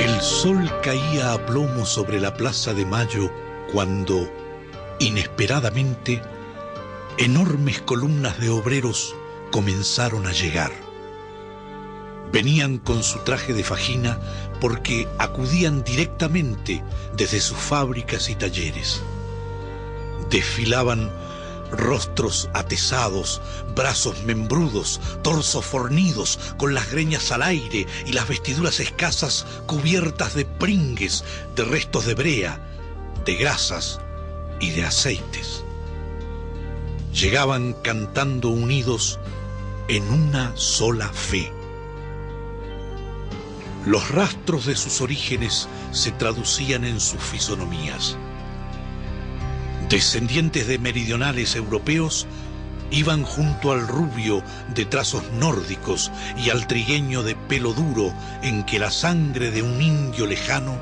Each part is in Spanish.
El sol caía a plomo sobre la Plaza de Mayo cuando, inesperadamente, enormes columnas de obreros comenzaron a llegar. Venían con su traje de fajina porque acudían directamente desde sus fábricas y talleres. Desfilaban rostros atesados, brazos membrudos, torsos fornidos, con las greñas al aire y las vestiduras escasas cubiertas de pringues, de restos de brea, de grasas y de aceites. Llegaban cantando unidos en una sola fe. Los rastros de sus orígenes se traducían en sus fisonomías. Descendientes de meridionales europeos iban junto al rubio de trazos nórdicos y al trigueño de pelo duro en que la sangre de un indio lejano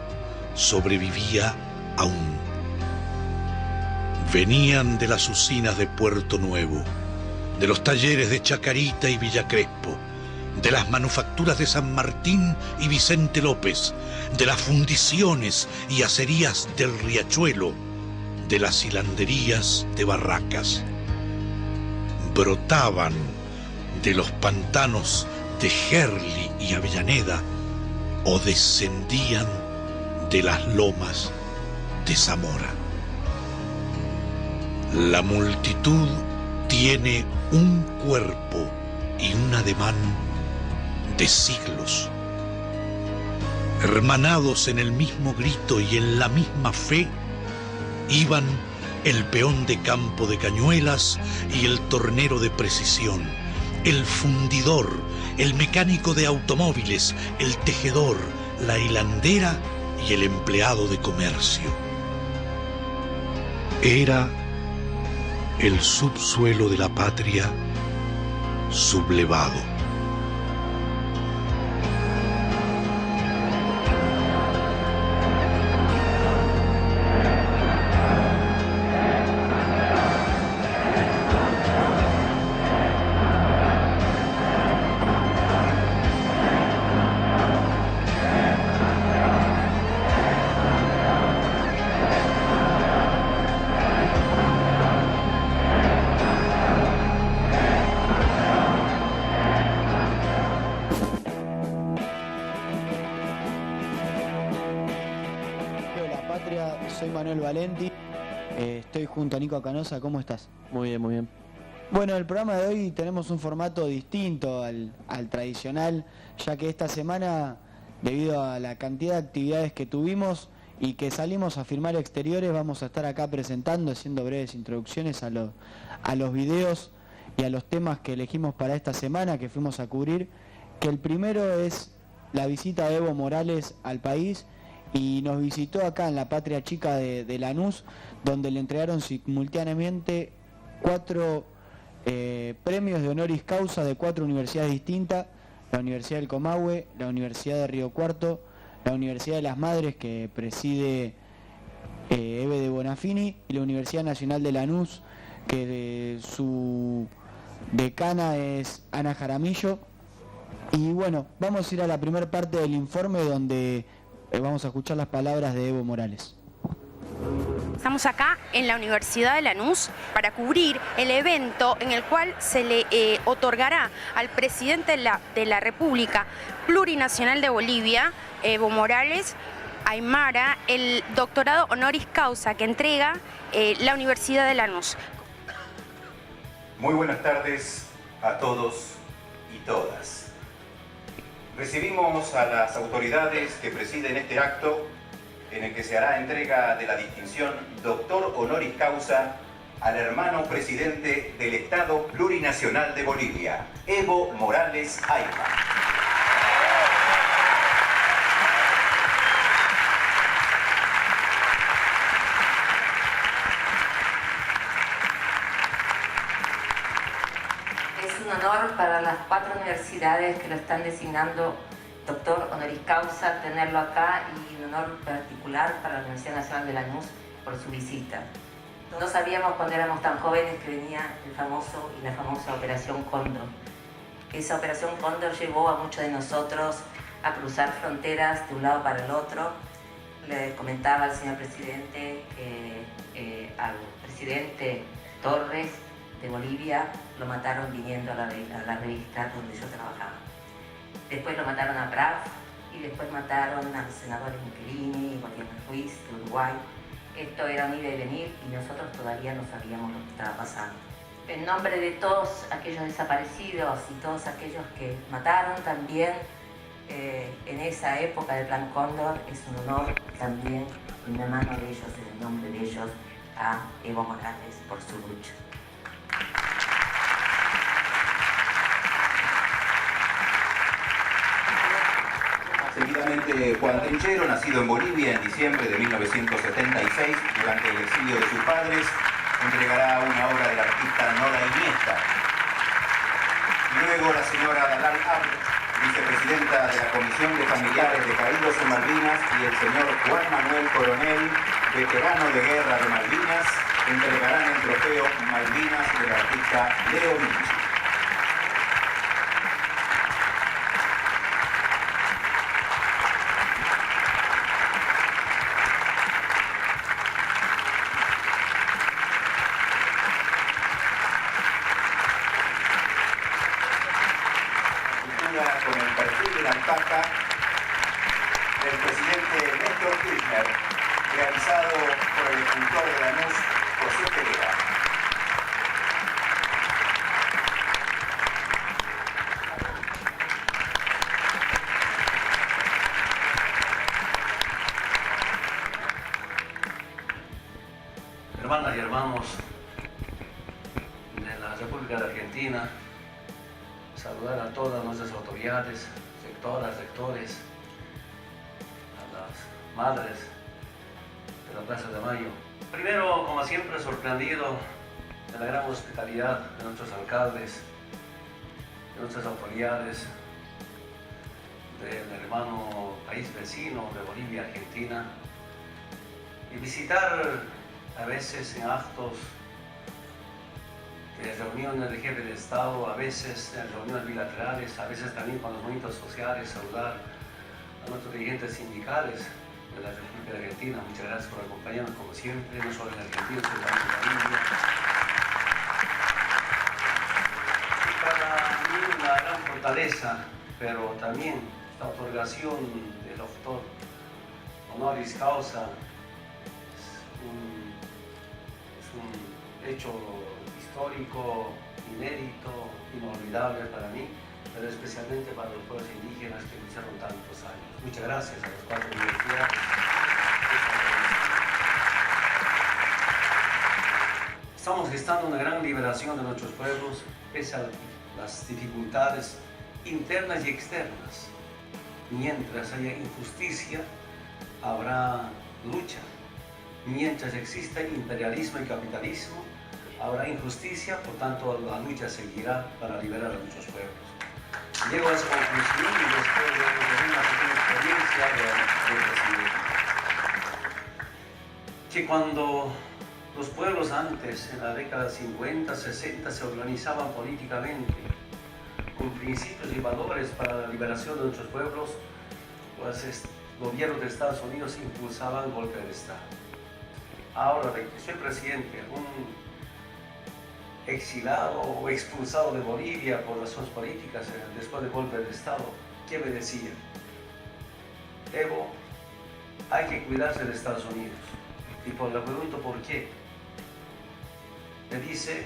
sobrevivía aún. Venían de las usinas de Puerto Nuevo, de los talleres de Chacarita y Villa Crespo, de las manufacturas de San Martín y Vicente López, de las fundiciones y acerías del Riachuelo, de las hilanderías de Barracas. Brotaban de los pantanos de Gerli y Avellaneda o descendían de las lomas de Zamora. La multitud tiene un cuerpo y un ademán de siglos. Hermanados en el mismo grito y en la misma fe, iban el peón de campo de cañuelas y el tornero de precisión, el fundidor, el mecánico de automóviles, el tejedor, la hilandera y el empleado de comercio. Era el subsuelo de la patria sublevado. Soy Manuel Valenti, estoy junto a Nico Canosa. ¿Cómo estás? Muy bien, muy bien. Bueno, el programa de hoy tenemos un formato distinto al tradicional, ya que esta semana, debido a la cantidad de actividades que tuvimos y que salimos a filmar exteriores, vamos a estar acá presentando, haciendo breves introducciones a los videos y a los temas que elegimos para esta semana que fuimos a cubrir, que el primero es la visita de Evo Morales al país, y nos visitó acá en la Patria Chica de Lanús, donde le entregaron simultáneamente 4 premios de honoris causa de 4 universidades distintas: la Universidad del Comahue, la Universidad de Río Cuarto, la Universidad de las Madres, que preside Eve de Bonafini, y la Universidad Nacional de Lanús, que su decana es Ana Jaramillo. Y bueno, vamos a ir a la primera parte del informe, donde vamos a escuchar las palabras de Evo Morales. Estamos acá en la Universidad de Lanús para cubrir el evento en el cual se le otorgará al presidente de la República Plurinacional de Bolivia, Evo Morales Aymara, el doctorado honoris causa que entrega la Universidad de Lanús. Muy buenas tardes a todos y todas. Recibimos a las autoridades que presiden este acto, en el que se hará entrega de la distinción Doctor Honoris Causa al hermano presidente del Estado Plurinacional de Bolivia, Evo Morales Aymara. Es un honor para las 4 universidades que lo están designando doctor honoris causa tenerlo acá, y un honor particular para la Universidad Nacional de Lanús por su visita. No sabíamos cuando éramos tan jóvenes que venía la famosa Operación Cóndor. Esa Operación Cóndor llevó a muchos de nosotros a cruzar fronteras de un lado para el otro. Le comentaba al señor presidente que al presidente Torres de Bolivia lo mataron viniendo a la revista donde yo trabajaba. Después lo mataron a Prat y después mataron a los senadores Michelini y Guillermo Ruiz de Uruguay. Esto era un ida y venir y nosotros todavía no sabíamos lo que estaba pasando. En nombre de todos aquellos desaparecidos y todos aquellos que mataron también en esa época del Plan Cóndor, es un honor también en la mano de ellos, en el nombre de ellos, a Evo Morales por su lucha. Seguidamente, Juan Trinchero, nacido en Bolivia en diciembre de 1976, durante el exilio de sus padres, entregará una obra del artista Nora Iniesta. Luego la señora Dalal Abd, vicepresidenta de la Comisión de Familiares de Caídos en Malvinas, y el señor Juan Manuel Coronel, veterano de guerra de Malvinas, entregarán el trofeo Malvinas del artista Leo Vinci. Con el perfil de la alpaca del presidente Néstor Kirchner, realizado por el escultor de Lanús, José Pereira. Hermanas y hermanos de la República de Argentina, saludar a todas nuestras autoridades, rectoras, rectores, a las madres de la Plaza de Mayo. Primero, como siempre, sorprendido de la gran hospitalidad de nuestros alcaldes, de nuestras autoridades, del hermano país vecino de Bolivia, Argentina, y visitar a veces en actos de reuniones de jefe de Estado, a veces en reuniones bilaterales, a veces también con los movimientos sociales, saludar a nuestros dirigentes sindicales de la República de Argentina. Muchas gracias por acompañarnos como siempre, no solo en Argentina, sino también en Bolivia. Y para mí una gran fortaleza, pero también la otorgación del doctor honoris causa es un hecho histórico, inédito, inolvidable para mí, pero especialmente para los pueblos indígenas que lucharon tantos años. Muchas gracias a las 4 universidades. Estamos gestando una gran liberación de nuestros pueblos, pese a las dificultades internas y externas. Mientras haya injusticia, habrá lucha. Mientras exista imperialismo y capitalismo, habrá injusticia, por tanto la lucha seguirá para liberar a nuestros pueblos. Llego a esa conclusión y después de una pequeña experiencia del presidente. Que cuando los pueblos antes, en la década de 50, 60, se organizaban políticamente con principios y valores para la liberación de nuestros pueblos, los gobiernos de Estados Unidos impulsaban golpe de Estado. Ahora, de que soy presidente, un exilado o expulsado de Bolivia por razones políticas después del golpe de Estado, ¿qué me decía? Evo, hay que cuidarse de Estados Unidos. Y le pregunto por qué. Me dice,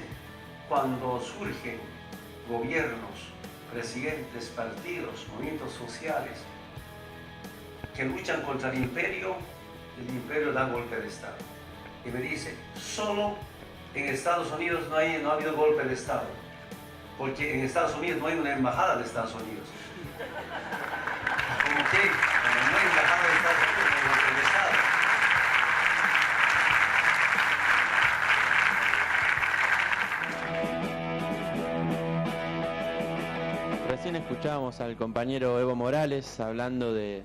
cuando surgen gobiernos, presidentes, partidos, movimientos sociales que luchan contra el imperio da golpe de Estado. Y me dice, solo en Estados Unidos no ha habido golpe de Estado, porque en Estados Unidos no hay una embajada de Estados Unidos. ¿Cómo que? Como no hay embajada de Estados Unidos, no hay golpe de Estado. Recién escuchábamos al compañero Evo Morales hablando del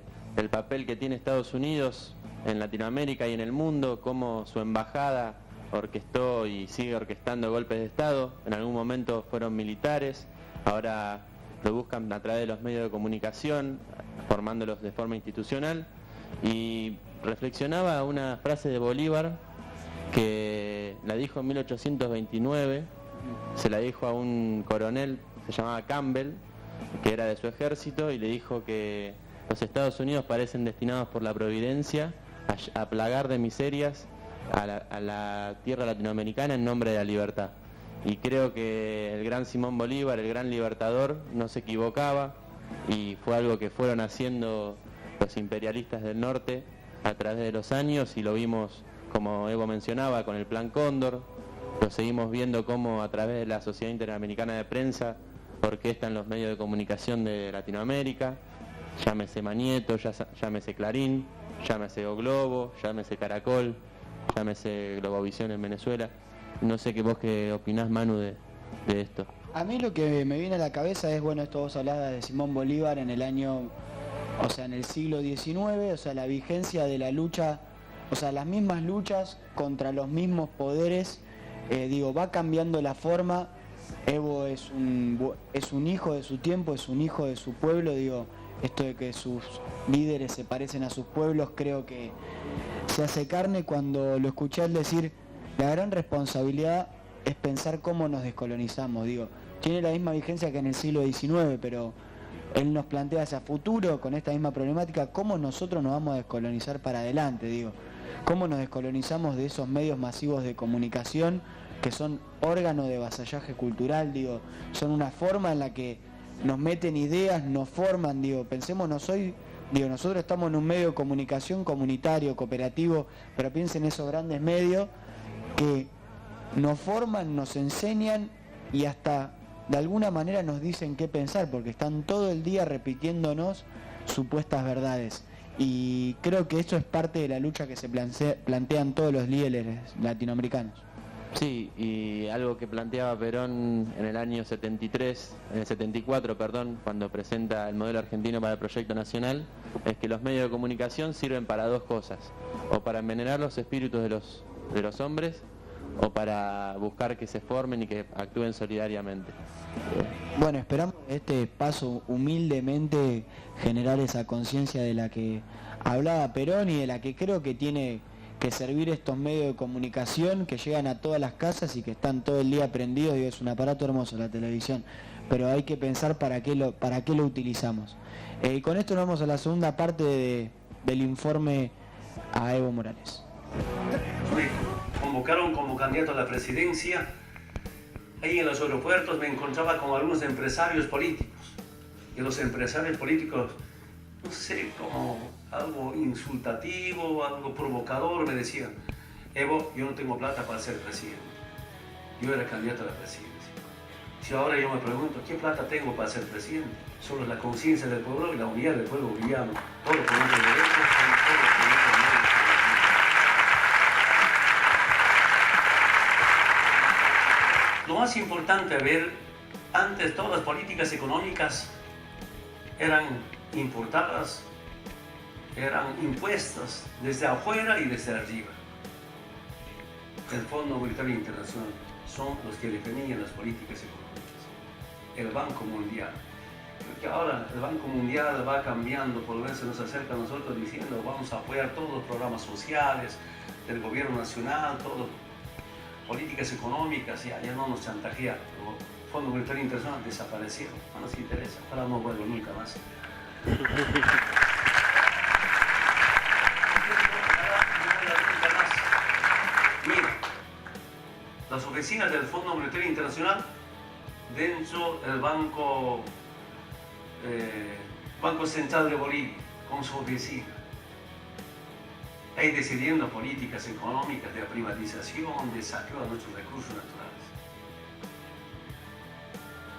papel que tiene Estados Unidos en Latinoamérica y en el mundo, cómo su embajada orquestó y sigue orquestando golpes de Estado. En algún momento fueron militares, ahora lo buscan a través de los medios de comunicación, formándolos de forma institucional, y reflexionaba una frase de Bolívar que la dijo en 1829, se la dijo a un coronel, se llamaba Campbell, que era de su ejército, y le dijo que los Estados Unidos parecen destinados por la providencia a plagar de miserias a la tierra latinoamericana en nombre de la libertad. Y creo que el gran Simón Bolívar, el gran libertador, no se equivocaba, y fue algo que fueron haciendo los imperialistas del norte a través de los años, y lo vimos, como Evo mencionaba, con el Plan Cóndor. Lo seguimos viendo como a través de la Sociedad Interamericana de Prensa orquestan los medios de comunicación de Latinoamérica, llámese Manieto, llámese Clarín, llámese O Globo, llámese Caracol, llámese Globovisión en Venezuela. No sé vos qué opinás, Manu, de esto. A mí lo que me viene a la cabeza es, bueno, esto vos hablabas de Simón Bolívar en el año, o sea, en el siglo XIX, o sea, la vigencia de la lucha, o sea, las mismas luchas contra los mismos poderes, va cambiando la forma. Evo es un hijo de su tiempo, es un hijo de su pueblo, esto de que sus líderes se parecen a sus pueblos, creo que se hace carne cuando lo escuché al decir, la gran responsabilidad es pensar cómo nos descolonizamos, tiene la misma vigencia que en el siglo XIX, pero él nos plantea hacia futuro con esta misma problemática, cómo nosotros nos vamos a descolonizar para adelante, cómo nos descolonizamos de esos medios masivos de comunicación que son órganos de vasallaje cultural, son una forma en la que nos meten ideas, nos forman, pensémonos hoy, nosotros estamos en un medio de comunicación comunitario, cooperativo, pero piensen en esos grandes medios que nos forman, nos enseñan y hasta de alguna manera nos dicen qué pensar, porque están todo el día repitiéndonos supuestas verdades. Y creo que eso es parte de la lucha que se plantean todos los líderes latinoamericanos. Sí, y algo que planteaba Perón en el año 74, cuando presenta el modelo argentino para el proyecto nacional, es que los medios de comunicación sirven para dos cosas: o para envenenar los espíritus de los hombres, o para buscar que se formen y que actúen solidariamente. Bueno, esperamos este paso humildemente generar esa conciencia de la que hablaba Perón y de la que creo que tiene que servir estos medios de comunicación que llegan a todas las casas y que están todo el día prendidos. Es un aparato hermoso la televisión, pero hay que pensar para qué lo utilizamos. Y con esto nos vamos a la segunda parte del informe a Evo Morales. Convocaron como candidato a la presidencia. Ahí en los aeropuertos me encontraba con algunos empresarios políticos. Y los empresarios políticos, no sé, como algo insultativo, algo provocador, me decían: Evo, yo no tengo plata para ser presidente. Yo era candidato a la presidencia. Si ahora yo me pregunto, ¿qué plata tengo para ser presidente? Solo la conciencia del pueblo y la unidad del pueblo boliviano. Todo lo que no tiene derecho, todo lo que no tiene derecho. Lo más importante a ver, antes todas las políticas económicas eran importadas, eran impuestas desde afuera y desde arriba. El Fondo Monetario Internacional son los que definían las políticas económicas. El Banco Mundial. Porque ahora el Banco Mundial va cambiando, por lo menos se nos acerca a nosotros diciendo: vamos a apoyar todos los programas sociales del gobierno nacional, todas políticas económicas, ya no nos chantajea. El Fondo Monetario Internacional desapareció, no nos interesa, ahora no vuelvo nunca más. Mira, las oficinas del Fondo Monetario Internacional dentro del Banco Central de Bolivia, con su oficina, ahí decidiendo políticas económicas de privatización, de saqueo de nuestros recursos naturales.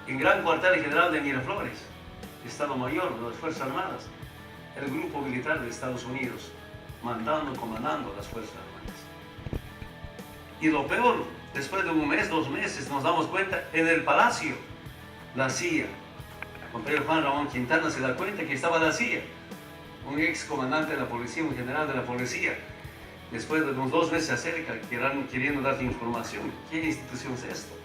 En Gran Cuartel General de Miraflores, Estado Mayor de las Fuerzas Armadas, el grupo militar de Estados Unidos, comandando las Fuerzas Armadas. Y lo peor, después de un mes, 2 meses, nos damos cuenta, en el Palacio, la CIA. El compañero Juan Ramón Quintana se da cuenta que estaba la CIA, un ex comandante de la policía, un general de la policía. Después de unos 2 meses se acerca, queriendo darte información. ¿Qué institución es esto?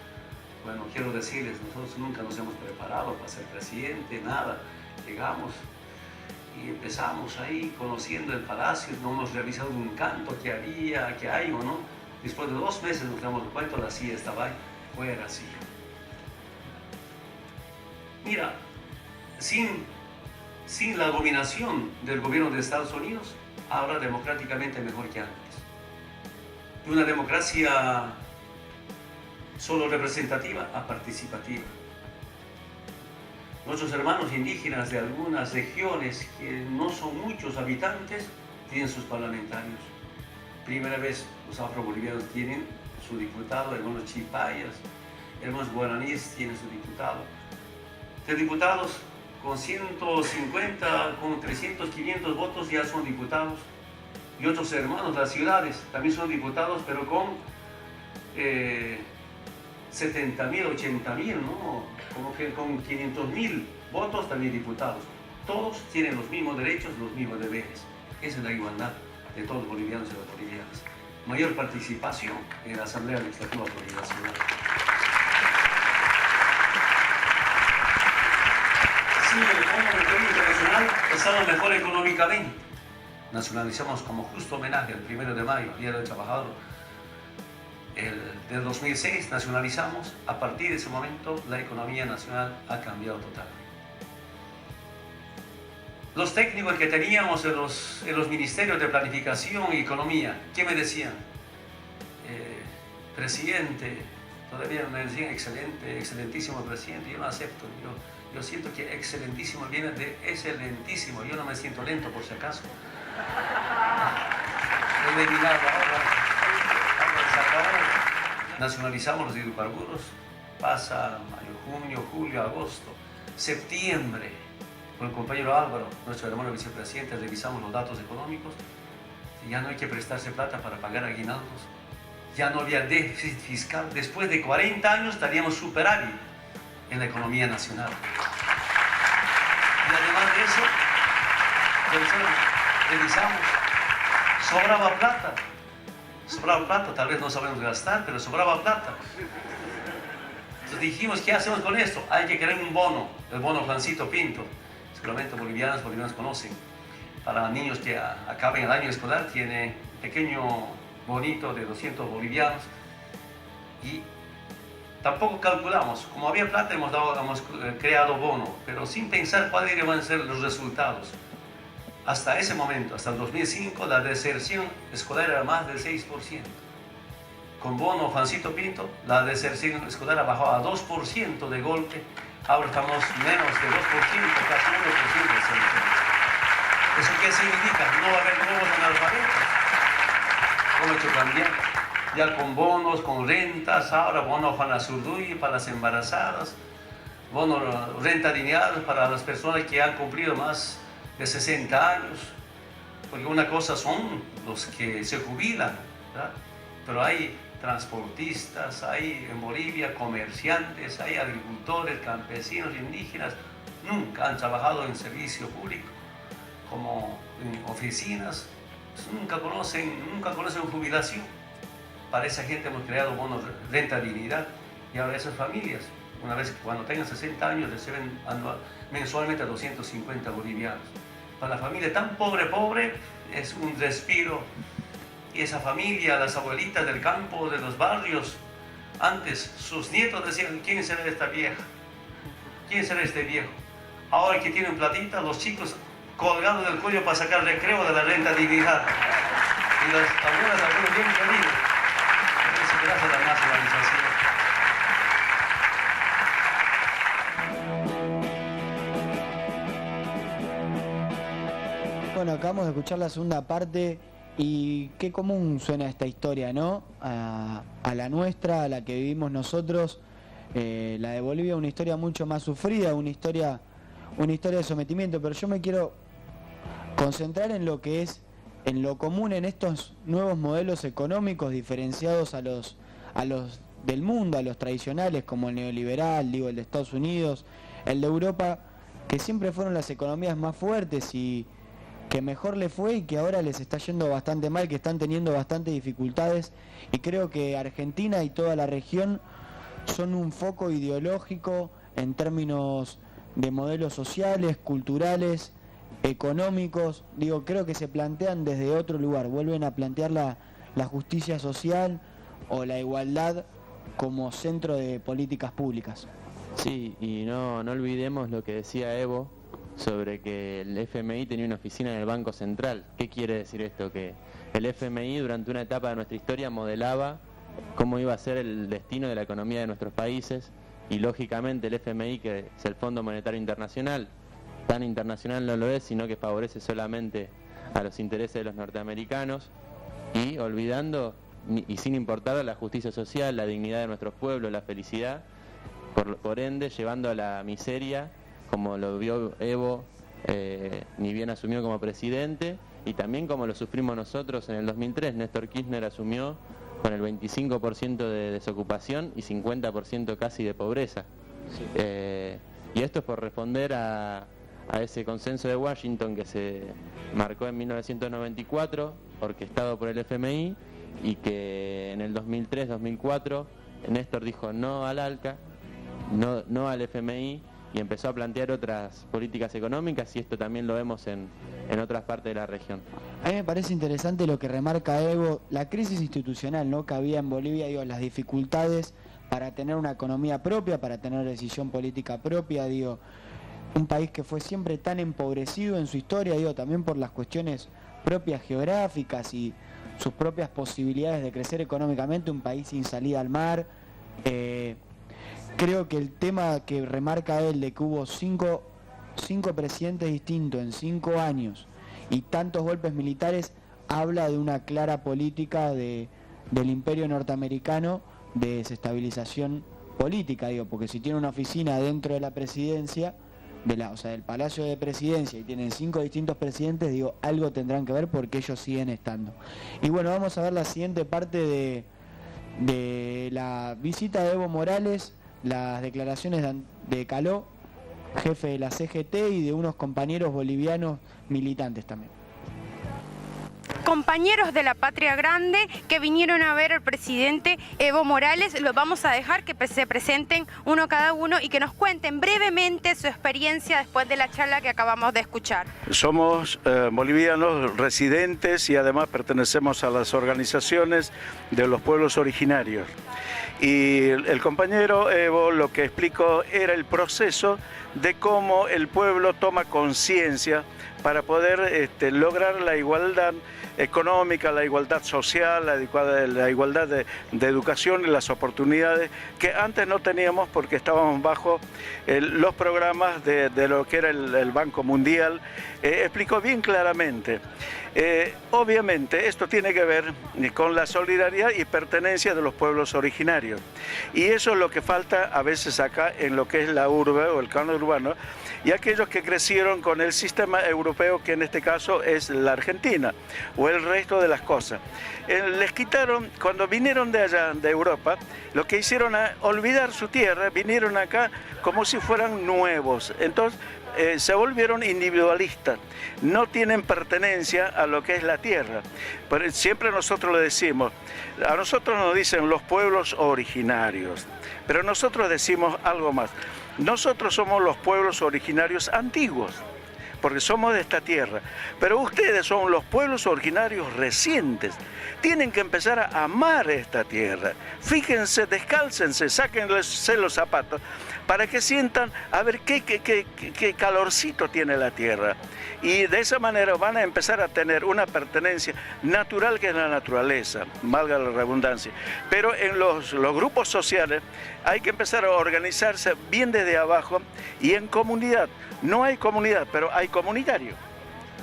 Bueno, quiero decirles, nosotros nunca nos hemos preparado para ser presidente, nada. Llegamos Y empezamos ahí conociendo el palacio, no hemos revisado un canto que había, que hay o no. Después de 2 meses nos damos cuenta, la silla estaba ahí, fuera silla. Mira, sin la dominación del gobierno de Estados Unidos, ahora democráticamente mejor que antes. De una democracia solo representativa a participativa. Nuestros hermanos indígenas de algunas regiones que no son muchos habitantes tienen sus parlamentarios. Primera vez los afrobolivianos tienen su diputado, algunos chipayas, algunos guaraníes tienen su diputado. De diputados con 150, con 300, 500 votos ya son diputados. Y otros hermanos de las ciudades también son diputados, pero con 70.000, 80.000, ¿no? Como que con 500.000 votos también diputados. Todos tienen los mismos derechos, los mismos deberes. Esa es la igualdad de todos los bolivianos y las bolivianas. Mayor participación en la Asamblea Legislativa Plurinacional. Sí, el Fondo Monetario Internacional estamos mejor económicamente. Nacionalizamos como justo homenaje el 1 de mayo, Día del Trabajador. Del 2006 nacionalizamos, a partir de ese momento la economía nacional ha cambiado totalmente. Los técnicos que teníamos en los ministerios de planificación y economía, ¿qué me decían? Presidente, todavía me decían excelente, excelentísimo presidente, yo no acepto, yo siento que excelentísimo viene de excelentísimo, yo no me siento lento por si acaso. He eliminado ahora. Nacionalizamos los hidrocarburos, pasa mayo, junio, julio, agosto, septiembre, con el compañero Álvaro, nuestro hermano vicepresidente, revisamos los datos económicos, y ya no hay que prestarse plata para pagar aguinaldos, ya no había déficit fiscal, después de 40 años estaríamos superávit en la economía nacional. Y además de eso, revisamos, sobraba plata, tal vez no sabemos gastar, pero sobraba plata. Entonces dijimos, ¿qué hacemos con esto? Hay que crear un bono, el bono Juancito Pinto, seguramente bolivianos conocen. Para niños que acaben el año escolar, tiene un pequeño bonito de 200 bolivianos y tampoco calculamos, como había plata hemos creado bono, pero sin pensar cuáles iban a ser los resultados. Hasta ese momento, hasta el 2005, la deserción escolar era más del 6%. Con bono Juancito Pinto, la deserción escolar bajó a 2% de golpe. Ahora estamos menos de 2%, casi 1% de deserción. ¿Eso qué significa? No va a haber nuevos analfabetos. ¿Cómo he hecho cambiar? Ya con bonos, con rentas, ahora bono Juan Azurduy para las embarazadas, bono renta dignidad para las personas que han cumplido más de 60 años, porque una cosa son los que se jubilan, ¿verdad? Pero hay transportistas, hay en Bolivia comerciantes, hay agricultores, campesinos, indígenas, nunca han trabajado en servicio público, como en oficinas, nunca conocen jubilación. Para esa gente hemos creado bonos renta dignidad, y ahora esas familias, una vez que cuando tengan 60 años, reciben mensualmente a 250 bolivianos. Para la familia tan pobre, es un respiro. Y esa familia, las abuelitas del campo, de los barrios, antes sus nietos decían, ¿quién será esta vieja? ¿Quién será este viejo? Ahora que tienen platita, los chicos colgados del cuello para sacar recreo de la renta dignidad. Y las abuelas, algunos bien felices. Eso gracias a la nacionalización. Bueno, acabamos de escuchar la segunda parte y qué común suena esta historia, ¿no? A la nuestra, a la que vivimos nosotros, la de Bolivia, una historia mucho más sufrida, una historia de sometimiento, pero yo me quiero concentrar en lo que es, en lo común en estos nuevos modelos económicos diferenciados a los del mundo, a los tradicionales, como el neoliberal, digo, el de Estados Unidos, el de Europa, que siempre fueron las economías más fuertes y que mejor le fue y que ahora les está yendo bastante mal, que están teniendo bastantes dificultades, y creo que Argentina y toda la región son un foco ideológico en términos de modelos sociales, culturales económicos, digo, creo que se plantean desde otro lugar, vuelven a plantear la justicia social o la igualdad como centro de políticas públicas. Sí, y no olvidemos lo que decía Evo sobre que el FMI tenía una oficina en el Banco Central. ¿Qué quiere decir esto? Que el FMI durante una etapa de nuestra historia modelaba cómo iba a ser el destino de la economía de nuestros países, y lógicamente el FMI, que es el Fondo Monetario Internacional, tan internacional no lo es, sino que favorece solamente a los intereses de los norteamericanos, y olvidando y sin importar la justicia social, la dignidad de nuestros pueblos, la felicidad, por ende llevando a la miseria, como lo vio Evo, ni bien asumió como presidente, y también como lo sufrimos nosotros en el 2003. Néstor Kirchner asumió con el 25% de desocupación y 50% casi de pobreza. Sí. Y esto es por responder a ese consenso de Washington que se marcó en 1994, orquestado por el FMI, y que en el 2003-2004 Néstor dijo no al ALCA, no al FMI, y empezó a plantear otras políticas económicas, y esto también lo vemos en otras partes de la región. A mí me parece interesante lo que remarca Evo, la crisis institucional, ¿no?, que había en Bolivia, digo, las dificultades para tener una economía propia, para tener decisión política propia, digo, un país que fue siempre tan empobrecido en su historia, digo, también por las cuestiones propias geográficas y sus propias posibilidades de crecer económicamente, un país sin salida al mar. Creo que el tema que remarca él de que hubo cinco presidentes distintos en 5 años y tantos golpes militares, habla de una clara política del imperio norteamericano de desestabilización política, digo, porque si tiene una oficina dentro de la presidencia, del Palacio de Presidencia, y tienen 5 distintos presidentes, digo, algo tendrán que ver porque ellos siguen estando. Y bueno, vamos a ver la siguiente parte de la visita de Evo Morales, las declaraciones de Caló, jefe de la CGT, y de unos compañeros bolivianos militantes también. Compañeros de la Patria Grande que vinieron a ver al presidente Evo Morales, los vamos a dejar que se presenten uno cada uno y que nos cuenten brevemente su experiencia después de la charla que acabamos de escuchar. Somos bolivianos residentes y además pertenecemos a las organizaciones de los pueblos originarios. Y el compañero Evo lo que explicó era el proceso de cómo el pueblo toma conciencia para poder lograr la igualdad económica, la igualdad social, la igualdad de educación y las oportunidades que antes no teníamos porque estábamos bajo los programas de lo que era el Banco Mundial. Explicó bien claramente. Obviamente esto tiene que ver con la solidaridad y pertenencia de los pueblos originarios, y eso es lo que falta a veces acá en lo que es la urbe o el conurbano, y aquellos que crecieron con el sistema europeo, que en este caso es la Argentina o el resto de las cosas. Les quitaron, cuando vinieron de allá, de Europa, lo que hicieron a olvidar su tierra, vinieron acá como si fueran nuevos. Entonces se volvieron individualistas, no tienen pertenencia a lo que es la tierra. Pero siempre nosotros le decimos, a nosotros nos dicen los pueblos originarios, pero nosotros decimos algo más. Nosotros somos los pueblos originarios antiguos, porque somos de esta tierra, pero ustedes son los pueblos originarios recientes. Tienen que empezar a amar esta tierra. Fíjense, descálcense, sáquense los zapatos para que sientan a ver qué calorcito tiene la tierra. Y de esa manera van a empezar a tener una pertenencia natural, que es la naturaleza, valga la redundancia. Pero en los grupos sociales hay que empezar a organizarse bien desde abajo y en comunidad. No hay comunidad, pero hay comunitario.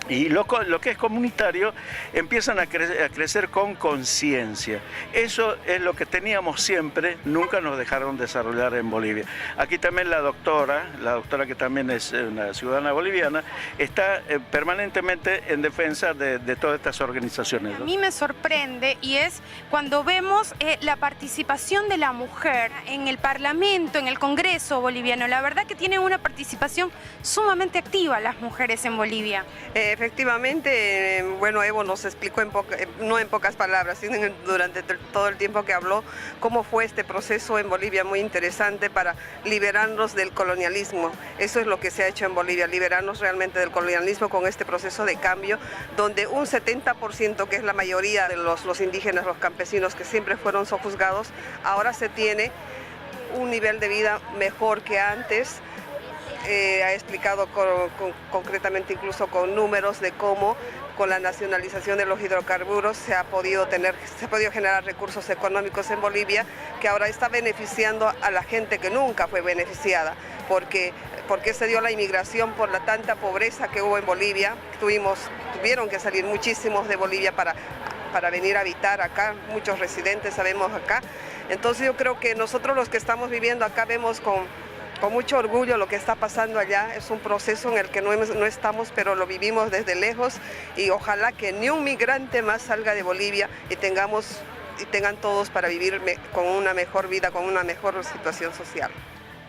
Y lo que es comunitario empiezan a crecer con conciencia. Eso es lo que teníamos siempre, nunca nos dejaron desarrollar en Bolivia. Aquí también la doctora que también es una ciudadana boliviana, está permanentemente en defensa de todas estas organizaciones, ¿no? A mí me sorprende, y es cuando vemos la participación de la mujer en el Parlamento, en el Congreso boliviano. La verdad que tienen una participación sumamente activa las mujeres en Bolivia. Efectivamente, bueno, Evo nos explicó no en pocas palabras, sino durante todo el tiempo que habló, cómo fue este proceso en Bolivia muy interesante para liberarnos del colonialismo. Eso es lo que se ha hecho en Bolivia, liberarnos realmente del colonialismo con este proceso de cambio, donde un 70%, que es la mayoría de los indígenas, los campesinos que siempre fueron sojuzgados, ahora se tiene un nivel de vida mejor que antes. Ha explicado concretamente, incluso con números, de cómo con la nacionalización de los hidrocarburos se ha podido generar recursos económicos en Bolivia, que ahora está beneficiando a la gente que nunca fue beneficiada, porque se dio la inmigración por la tanta pobreza que hubo en Bolivia. Tuvieron que salir muchísimos de Bolivia para venir a habitar acá, muchos residentes sabemos acá. Entonces yo creo que nosotros los que estamos viviendo acá vemos con mucho orgullo lo que está pasando allá. Es un proceso en el que no estamos, pero lo vivimos desde lejos, y ojalá que ni un migrante más salga de Bolivia y tengan todos para vivir con una mejor vida, con una mejor situación social.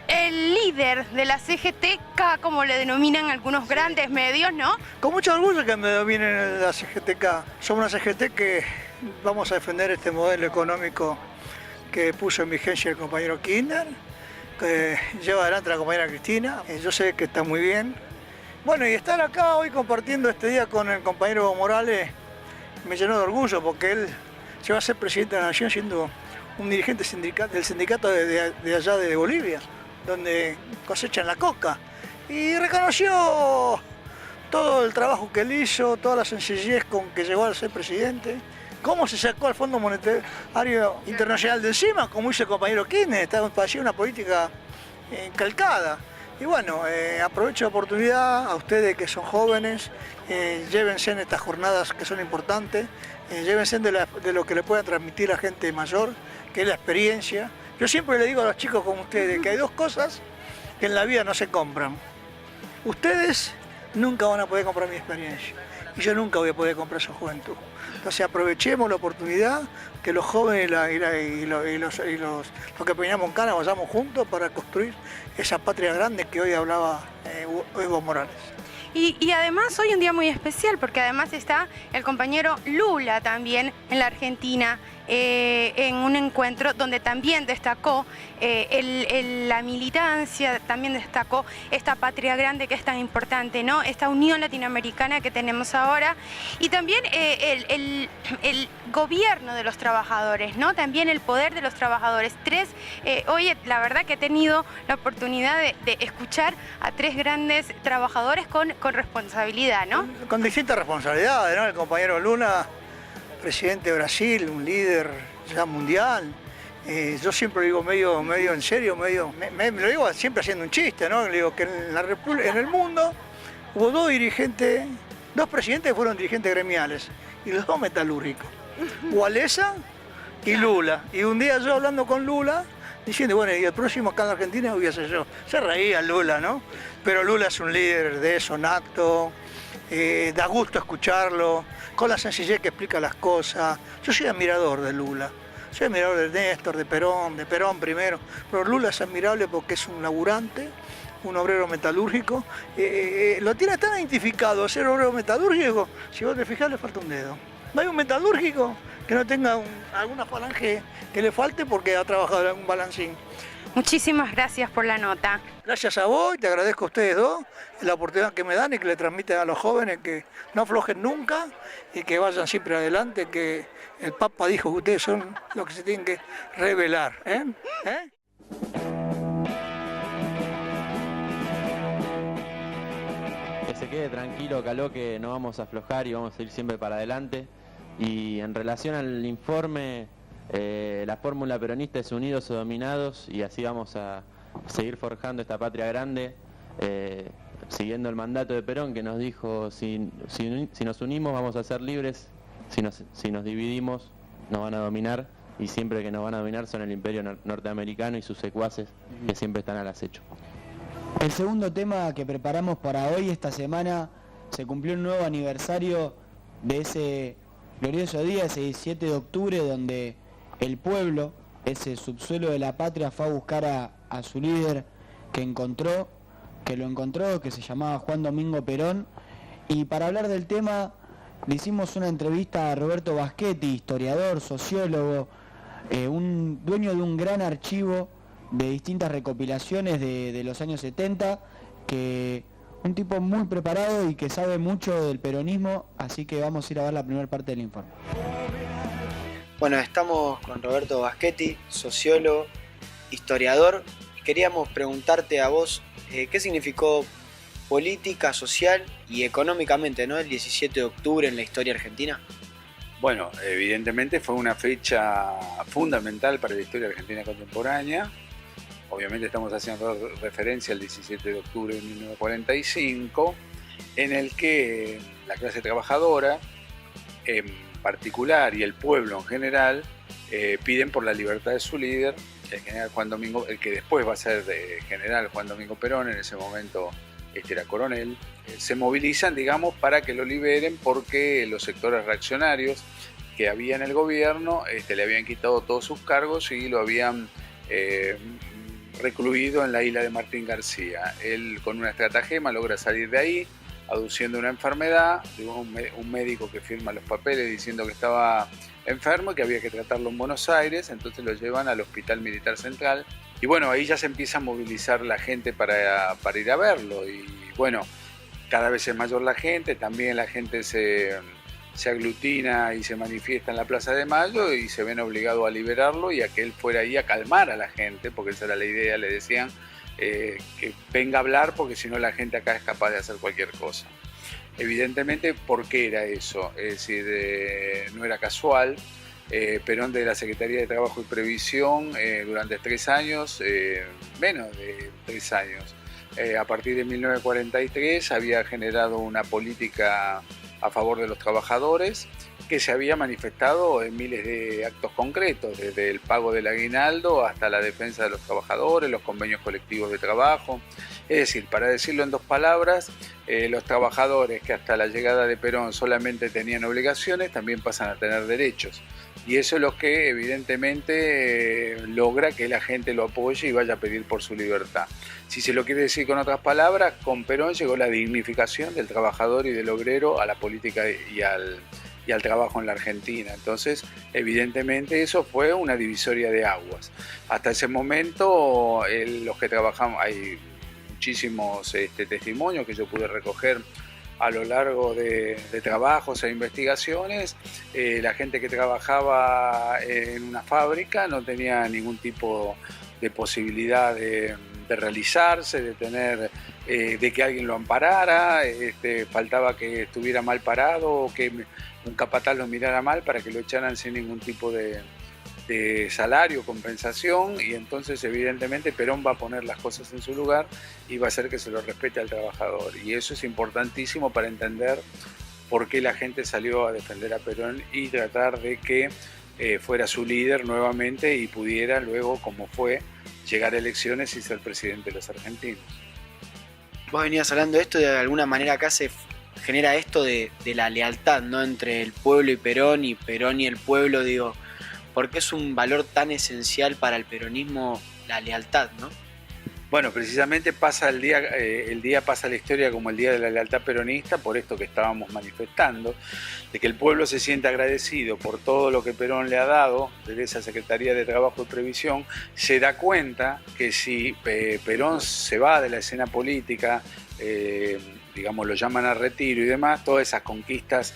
El líder de la CGTK, como le denominan algunos grandes medios, ¿no? Con mucho orgullo que me dominen la CGTK. Somos una CGT que vamos a defender este modelo económico que puso en vigencia el compañero Kirchner, que lleva adelante la compañera Cristina. Yo sé que está muy bien. Bueno, y estar acá hoy compartiendo este día con el compañero Evo Morales me llenó de orgullo, porque él se va a ser presidente de la Nación siendo un dirigente del sindicato de allá de Bolivia, donde cosechan la coca. Y reconoció todo el trabajo que él hizo, toda la sencillez con que llegó a ser presidente, cómo se sacó al Fondo Monetario Internacional de encima, como hizo el compañero Kirchner. Parecía una política calcada. Y bueno, aprovecho la oportunidad a ustedes que son jóvenes, llévense en estas jornadas que son importantes, llévense de lo que le pueda transmitir a gente mayor, que es la experiencia. Yo siempre le digo a los chicos como ustedes que hay dos cosas que en la vida no se compran. Ustedes nunca van a poder comprar mi experiencia, y yo nunca voy a poder comprar su juventud. Entonces aprovechemos la oportunidad, que los jóvenes y los que peinamos en cana vayamos juntos para construir esa patria grande que hoy hablaba Evo Morales. Y además hoy un día muy especial, porque además está el compañero Lula también en la Argentina, en un encuentro donde también destacó la militancia, también destacó esta patria grande que es tan importante, ¿no? Esta unión latinoamericana que tenemos ahora, y también el gobierno de los trabajadores, ¿no? También el poder de los trabajadores. Hoy la verdad que he tenido la oportunidad de escuchar a tres grandes trabajadores con responsabilidad, ¿no? Con distintas responsabilidades, ¿no? El compañero Lula, presidente de Brasil, un líder ya mundial. Yo siempre lo digo medio en serio, me lo digo siempre haciendo un chiste, ¿no? Le digo que en el mundo hubo dos presidentes que fueron dirigentes gremiales, y los dos metalúrgicos, Walesa y Lula. Y un día yo hablando con Lula, diciendo, bueno, y el próximo acá en Argentina voy a ser yo. Se reía Lula, ¿no? Pero Lula es un líder de eso, nato, da gusto escucharlo, con la sencillez que explica las cosas. Yo soy admirador de Lula, soy admirador de Néstor, de Perón primero, pero Lula es admirable porque es un laburante, un obrero metalúrgico. Lo tiene tan identificado ser obrero metalúrgico, si vos te fijás le falta un dedo. No hay un metalúrgico que no tenga alguna falange que le falte porque ha trabajado en un balancín. Muchísimas gracias por la nota. Gracias a vos, y te agradezco a ustedes dos la oportunidad que me dan y que le transmiten a los jóvenes que no aflojen nunca y que vayan siempre adelante, que el Papa dijo que ustedes son los que se tienen que revelar. Que se quede tranquilo, Caló, que no vamos a aflojar y vamos a ir siempre para adelante. Y en relación al informe, la fórmula peronista es unidos o dominados, y así vamos a seguir forjando esta patria grande, siguiendo el mandato de Perón, que nos dijo, si nos unimos vamos a ser libres, si nos dividimos nos van a dominar, y siempre que nos van a dominar son el imperio norteamericano y sus secuaces, que siempre están al acecho. El segundo tema que preparamos para hoy, esta semana, se cumplió un nuevo aniversario de ese glorioso día, ese 17 de octubre, donde el pueblo, ese subsuelo de la patria, fue a buscar a su líder que lo encontró, que se llamaba Juan Domingo Perón, Y para hablar del tema, le hicimos una entrevista a Roberto Baschetti, historiador, sociólogo, un dueño de un gran archivo de distintas recopilaciones de los años 70, un tipo muy preparado y que sabe mucho del peronismo, así que vamos a ir a ver la primera parte del informe. Bueno, estamos con Roberto Baschetti, sociólogo, historiador. Queríamos preguntarte a vos, ¿qué significó política, social y económicamente, ¿no?, el 17 de octubre en la historia argentina? Bueno, evidentemente fue una fecha fundamental para la historia argentina contemporánea. Obviamente estamos haciendo referencia al 17 de octubre de 1945, en el que la clase trabajadora en particular y el pueblo en general piden por la libertad de su líder, el general Juan Domingo, el que después va a ser general Juan Domingo Perón, en ese momento era coronel. Se movilizan, digamos, para que lo liberen porque los sectores reaccionarios que había en el gobierno le habían quitado todos sus cargos y lo habían recluido en la isla de Martín García. Él, con una estratagema, logra salir de ahí, aduciendo una enfermedad, de un médico que firma los papeles diciendo que estaba enfermo y que había que tratarlo en Buenos Aires. Entonces lo llevan al Hospital Militar Central y bueno, ahí ya se empieza a movilizar la gente para ir a verlo y bueno, cada vez es mayor la gente, también la gente se aglutina y se manifiesta en la Plaza de Mayo y se ven obligados a liberarlo y a que él fuera ahí a calmar a la gente, porque esa era la idea, le decían que venga a hablar porque si no la gente acá es capaz de hacer cualquier cosa. Evidentemente, ¿por qué era eso? Es decir, no era casual. Perón, de la Secretaría de Trabajo y Previsión, durante 3 años, menos de 3 años, a partir de 1943 había generado una política a favor de los trabajadores que se había manifestado en miles de actos concretos, desde el pago del aguinaldo hasta la defensa de los trabajadores, los convenios colectivos de trabajo. Es decir, para decirlo en 2 palabras, los trabajadores que hasta la llegada de Perón solamente tenían obligaciones, también pasan a tener derechos. Y eso es lo que evidentemente logra que la gente lo apoye y vaya a pedir por su libertad. Si se lo quiere decir con otras palabras, con Perón llegó la dignificación del trabajador y del obrero a la política y al trabajo en la Argentina. Entonces, evidentemente eso fue una divisoria de aguas. Hasta ese momento, los que trabajamos, hay muchísimos testimonios que yo pude recoger a lo largo de trabajos e investigaciones. La gente que trabajaba en una fábrica no tenía ningún tipo de posibilidad de realizarse, de tener, de que alguien lo amparara, faltaba que estuviera mal parado o que un capataz lo mirara mal para que lo echaran sin ningún tipo de salario, compensación, y entonces evidentemente Perón va a poner las cosas en su lugar y va a hacer que se lo respete al trabajador, y eso es importantísimo para entender por qué la gente salió a defender a Perón y tratar de que fuera su líder nuevamente y pudiera luego, como fue, llegar a elecciones y ser presidente de los argentinos. Vos venías hablando de esto, de alguna manera acá se genera esto de la lealtad, ¿no?, entre el pueblo y Perón y el pueblo, digo, porque es un valor tan esencial para el peronismo la lealtad, ¿no? Bueno, precisamente pasa el día pasa a la historia como el Día de la Lealtad Peronista, por esto que estábamos manifestando, de que el pueblo se siente agradecido por todo lo que Perón le ha dado desde esa Secretaría de Trabajo y Previsión. Se da cuenta que si Perón se va de la escena política, digamos, lo llaman a retiro y demás, todas esas conquistas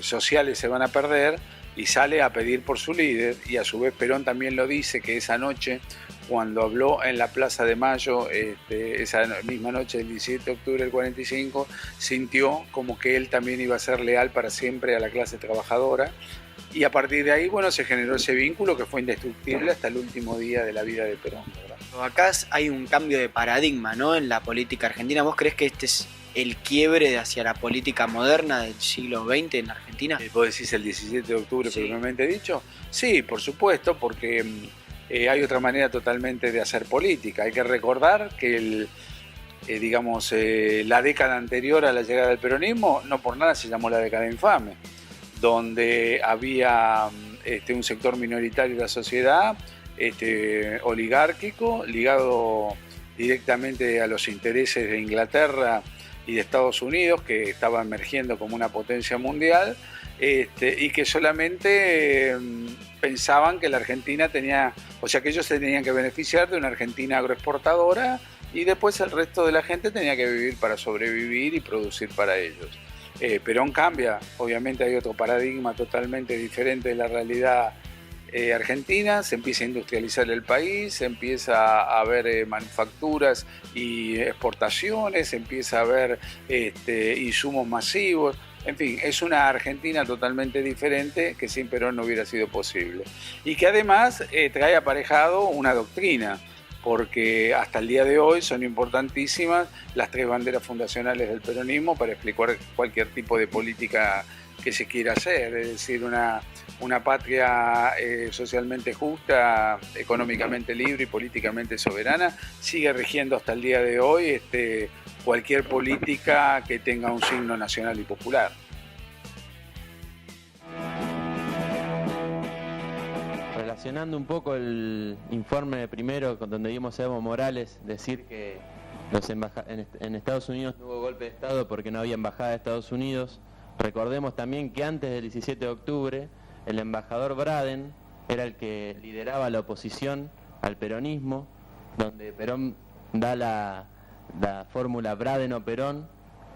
sociales se van a perder, y sale a pedir por su líder, y a su vez Perón también lo dice, que esa noche, cuando habló en la Plaza de Mayo, esa misma noche del 17 de octubre del 45, sintió como que él también iba a ser leal para siempre a la clase trabajadora, y a partir de ahí, bueno, se generó ese vínculo que fue indestructible hasta el último día de la vida de Perón, ¿verdad? Acá hay un cambio de paradigma, ¿no?, en la política argentina. ¿Vos creés que este es el quiebre hacia la política moderna del siglo XX en Argentina? ¿Vos decís el 17 de octubre, sí, propiamente dicho? Sí, por supuesto, porque hay otra manera totalmente de hacer política. Hay que recordar que la década anterior a la llegada del peronismo, no por nada se llamó la década infame, donde había un sector minoritario de la sociedad, oligárquico, ligado directamente a los intereses de Inglaterra y de Estados Unidos, que estaba emergiendo como una potencia mundial, y que solamente pensaban que la Argentina tenía, o sea que ellos se tenían que beneficiar de una Argentina agroexportadora y después el resto de la gente tenía que vivir para sobrevivir y producir para ellos. Perón cambia, obviamente hay otro paradigma totalmente diferente de la realidad argentina, se empieza a industrializar el país, se empieza a haber manufacturas y exportaciones, se empieza a haber insumos masivos. En fin, es una Argentina totalmente diferente que sin Perón no hubiera sido posible. Y que además trae aparejado una doctrina, porque hasta el día de hoy son importantísimas las 3 banderas fundacionales del peronismo para explicar cualquier tipo de política que se quiera hacer, es decir, una patria socialmente justa, económicamente libre y políticamente soberana, sigue rigiendo hasta el día de hoy cualquier política que tenga un signo nacional y popular. Relacionando un poco el informe primero, donde vimos a Evo Morales decir que en Estados Unidos no hubo golpe de Estado porque no había embajada de Estados Unidos, recordemos también que antes del 17 de octubre, el embajador Braden era el que lideraba la oposición al peronismo, donde Perón da la fórmula Braden o Perón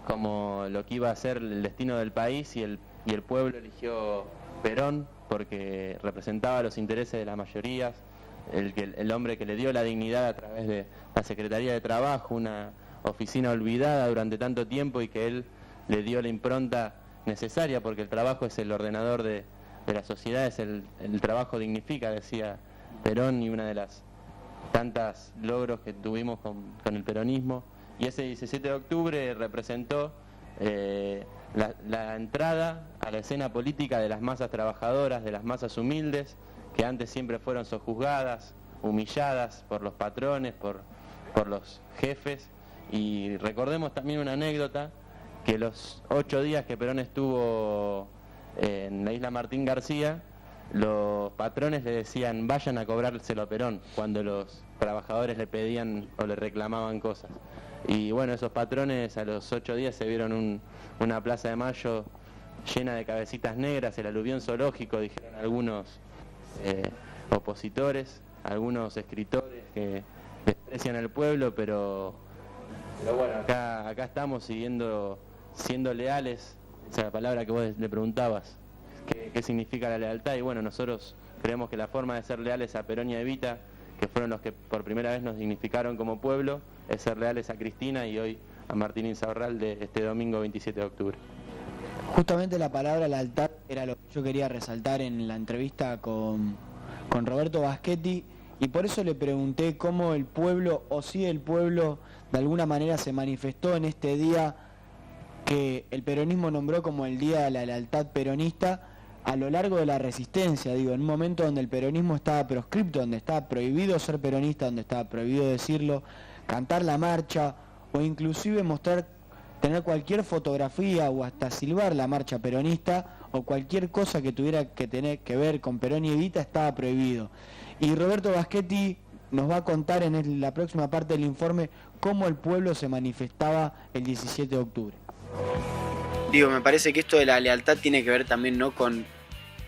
como lo que iba a ser el destino del país, y el pueblo eligió Perón porque representaba los intereses de las mayorías, el hombre que le dio la dignidad a través de la Secretaría de Trabajo, una oficina olvidada durante tanto tiempo, y que él le dio la impronta necesaria, porque el trabajo es el ordenador de la sociedad, el trabajo dignifica, decía Perón, y una de las tantas logros que tuvimos con el peronismo. Y ese 17 de octubre representó la entrada a la escena política de las masas trabajadoras, de las masas humildes, que antes siempre fueron sojuzgadas, humilladas por los patrones, por los jefes. Y recordemos también una anécdota, que los 8 días que Perón estuvo en la isla Martín García, los patrones le decían vayan a cobrárselo a Perón, cuando los trabajadores le pedían o le reclamaban cosas. Y bueno, esos patrones a los 8 días se vieron una Plaza de Mayo llena de cabecitas negras, el aluvión zoológico, dijeron algunos opositores, algunos escritores que desprecian al pueblo, pero bueno, acá estamos siendo leales. Esa es la palabra que vos le preguntabas, ¿qué significa la lealtad? Y bueno, nosotros creemos que la forma de ser leales a Perón y a Evita, que fueron los que por primera vez nos dignificaron como pueblo, es ser leales a Cristina y hoy a Martín Insaurralde este domingo 27 de octubre. Justamente la palabra lealtad era lo que yo quería resaltar en la entrevista con Roberto Baschetti, y por eso le pregunté cómo el pueblo, o si el pueblo de alguna manera se manifestó en este día que el peronismo nombró como el Día de la Lealtad Peronista, a lo largo de la resistencia, en un momento donde el peronismo estaba proscripto, donde estaba prohibido ser peronista, donde estaba prohibido decirlo, cantar la marcha, o inclusive tener cualquier fotografía o hasta silbar la marcha peronista, o cualquier cosa que tuviera que tener que ver con Perón y Evita estaba prohibido. Y Roberto Baschetti nos va a contar en la próxima parte del informe cómo el pueblo se manifestaba el 17 de octubre. Me parece que esto de la lealtad tiene que ver también, ¿no?, con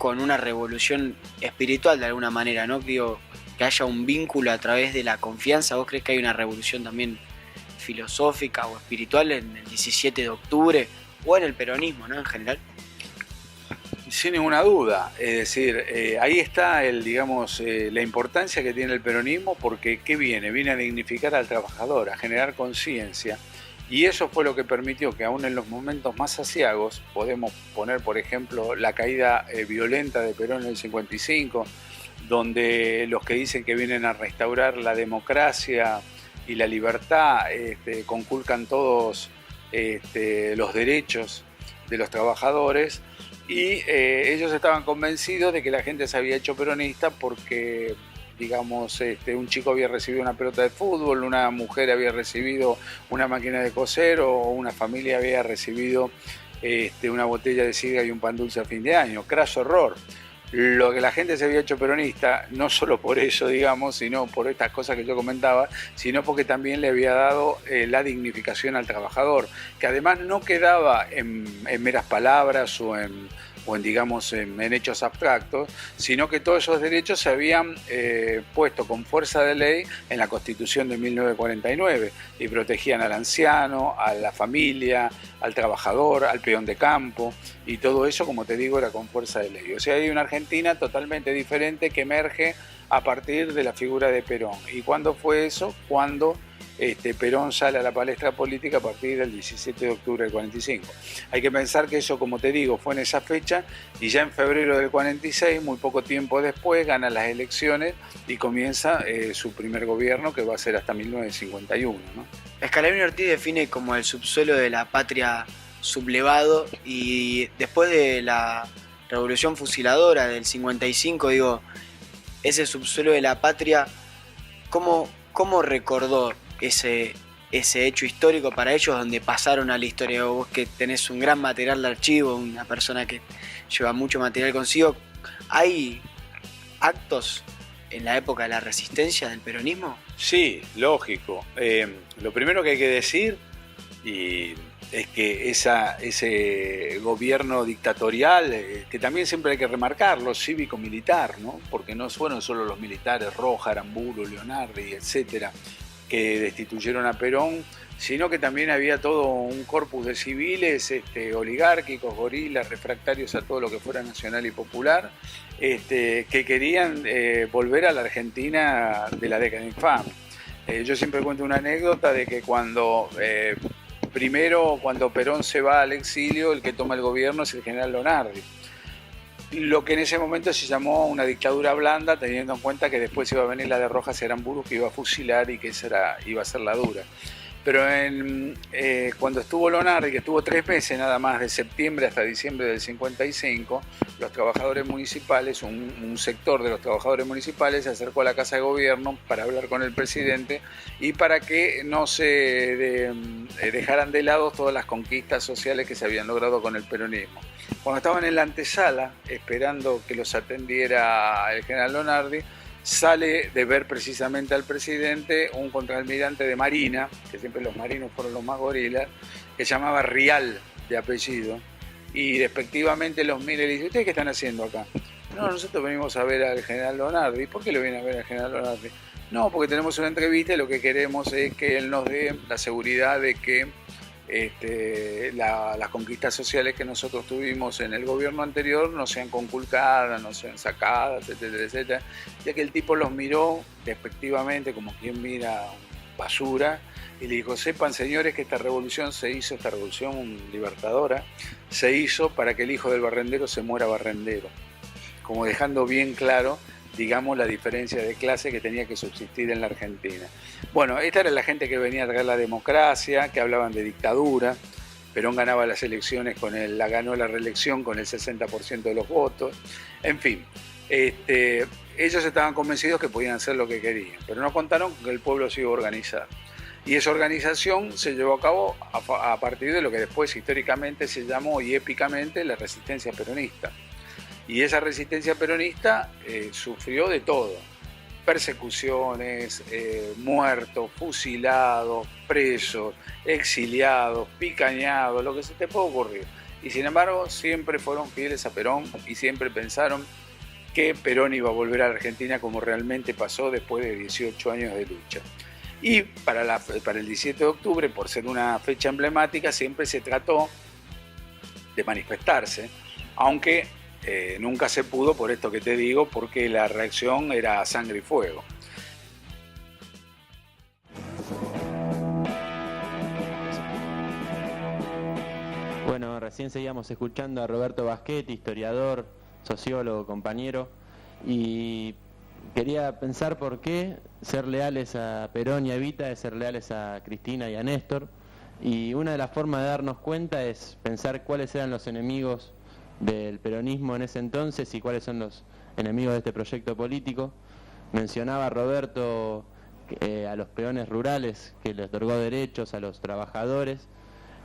una revolución espiritual de alguna manera, ¿no? Que haya un vínculo a través de la confianza. ¿Vos crees que hay una revolución también filosófica o espiritual en el 17 de octubre o en el peronismo, ¿no?, en general? Sin ninguna duda, es decir, ahí está la importancia que tiene el peronismo, porque ¿qué viene? Viene a dignificar al trabajador, a generar conciencia. Y eso fue lo que permitió que aún en los momentos más aciagos, podemos poner por ejemplo la caída violenta de Perón en el 55, donde los que dicen que vienen a restaurar la democracia y la libertad conculcan todos los derechos de los trabajadores, y ellos estaban convencidos de que la gente se había hecho peronista porque un chico había recibido una pelota de fútbol, una mujer había recibido una máquina de coser, o una familia había recibido una botella de sidra y un pan dulce a fin de año. Craso error, lo que la gente se había hecho peronista, no solo por eso, digamos, sino por estas cosas que yo comentaba, sino porque también le había dado la dignificación al trabajador, que además no quedaba en meras palabras o en digamos, en hechos abstractos, sino que todos esos derechos se habían puesto con fuerza de ley en la Constitución de 1949 y protegían al anciano, a la familia, al trabajador, al peón de campo, y todo eso, como te digo, era con fuerza de ley. O sea, hay una Argentina totalmente diferente que emerge a partir de la figura de Perón. ¿Y cuándo fue eso? Cuando Perón sale a la palestra política a partir del 17 de octubre del 45. Hay que pensar que eso, como te digo, fue en esa fecha, y ya en febrero del 46, muy poco tiempo después, gana las elecciones y comienza su primer gobierno, que va a ser hasta 1951, ¿no? Scalabrini Ortiz define como el subsuelo de la patria sublevado, y después de la revolución fusiladora del 55, digo, ese subsuelo de la patria, ¿cómo recordó ese hecho histórico para ellos, donde pasaron a la historia? Vos que tenés un gran material de archivo, una persona que lleva mucho material consigo, ¿hay actos en la época de la resistencia del peronismo? Sí, lógico. Lo primero que hay que decir es que ese gobierno dictatorial, que también siempre hay que remarcarlo, cívico-militar, ¿no? Porque no fueron solo los militares, Roja, Aramburu, Leonardi, etcétera, que destituyeron a Perón, sino que también había todo un corpus de civiles oligárquicos, gorilas, refractarios a todo lo que fuera nacional y popular, que querían volver a la Argentina de la década infame. Yo siempre cuento una anécdota de que cuando Perón se va al exilio, el que toma el gobierno es el general Leonardi. Lo que en ese momento se llamó una dictadura blanda, teniendo en cuenta que después iba a venir la de Rojas y Aramburu, que iba a fusilar y que esa iba a ser la dura. Pero cuando estuvo Leonardi, que estuvo 3 meses nada más, de septiembre hasta diciembre del 55, los trabajadores municipales, un sector de los trabajadores municipales se acercó a la Casa de Gobierno para hablar con el presidente y para que no se dejaran de lado todas las conquistas sociales que se habían logrado con el peronismo. Cuando estaban en la antesala, esperando que los atendiera el general Leonardi, sale de ver precisamente al presidente un contraalmirante de Marina, que siempre los marinos fueron los más gorilas, que se llamaba Rial, de apellido, y despectivamente los mira y le dice: ¿ustedes qué están haciendo acá? No, nosotros venimos a ver al general Leonardi. ¿Por qué lo vienen a ver al general Leonardi? No, porque tenemos una entrevista y lo que queremos es que él nos dé la seguridad de que las conquistas sociales que nosotros tuvimos en el gobierno anterior no sean conculcadas, no sean sacadas, etcétera, etcétera. Ya que el tipo los miró despectivamente, como quien mira basura, y le dijo: sepan, señores, que esta revolución libertadora se hizo para que el hijo del barrendero se muera barrendero, como dejando bien claro, digamos, la diferencia de clase que tenía que subsistir en la Argentina. Bueno, esta era la gente que venía a traer la democracia, que hablaban de dictadura. Perón ganaba las elecciones, ganó la reelección con el 60% de los votos. En fin, ellos estaban convencidos que podían hacer lo que querían, pero no contaron que el pueblo se iba a organizar. Y esa organización se llevó a cabo a partir de lo que después históricamente se llamó, y épicamente, la resistencia peronista. Y esa resistencia peronista sufrió de todo: persecuciones, muertos, fusilados, presos, exiliados, picañados, lo que se te puede ocurrir. Y sin embargo siempre fueron fieles a Perón y siempre pensaron que Perón iba a volver a la Argentina, como realmente pasó después de 18 años de lucha. Y para el 17 de octubre, por ser una fecha emblemática, siempre se trató de manifestarse, aunque nunca se pudo, por esto que te digo, porque la reacción era sangre y fuego. Bueno, recién seguíamos escuchando a Roberto Baschetti, historiador, sociólogo, compañero, y quería pensar por qué ser leales a Perón y a Evita es ser leales a Cristina y a Néstor, y una de las formas de darnos cuenta es pensar cuáles eran los enemigos del peronismo en ese entonces y cuáles son los enemigos de este proyecto político. Mencionaba Roberto a los peones rurales, que les otorgó derechos a los trabajadores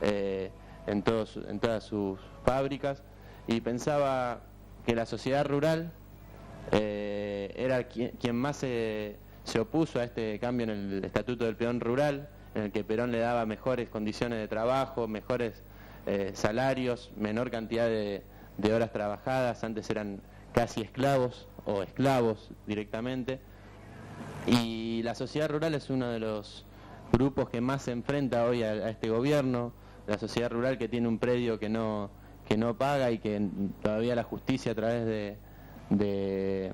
en todas sus fábricas, y pensaba que la sociedad rural era quien más se opuso a este cambio en el Estatuto del Peón Rural, en el que Perón le daba mejores condiciones de trabajo, mejores salarios, menor cantidad de horas trabajadas. Antes eran casi esclavos o esclavos directamente. Y la sociedad rural es uno de los grupos que más se enfrenta hoy a este gobierno. La sociedad rural que tiene un predio que no paga y que todavía la justicia a través de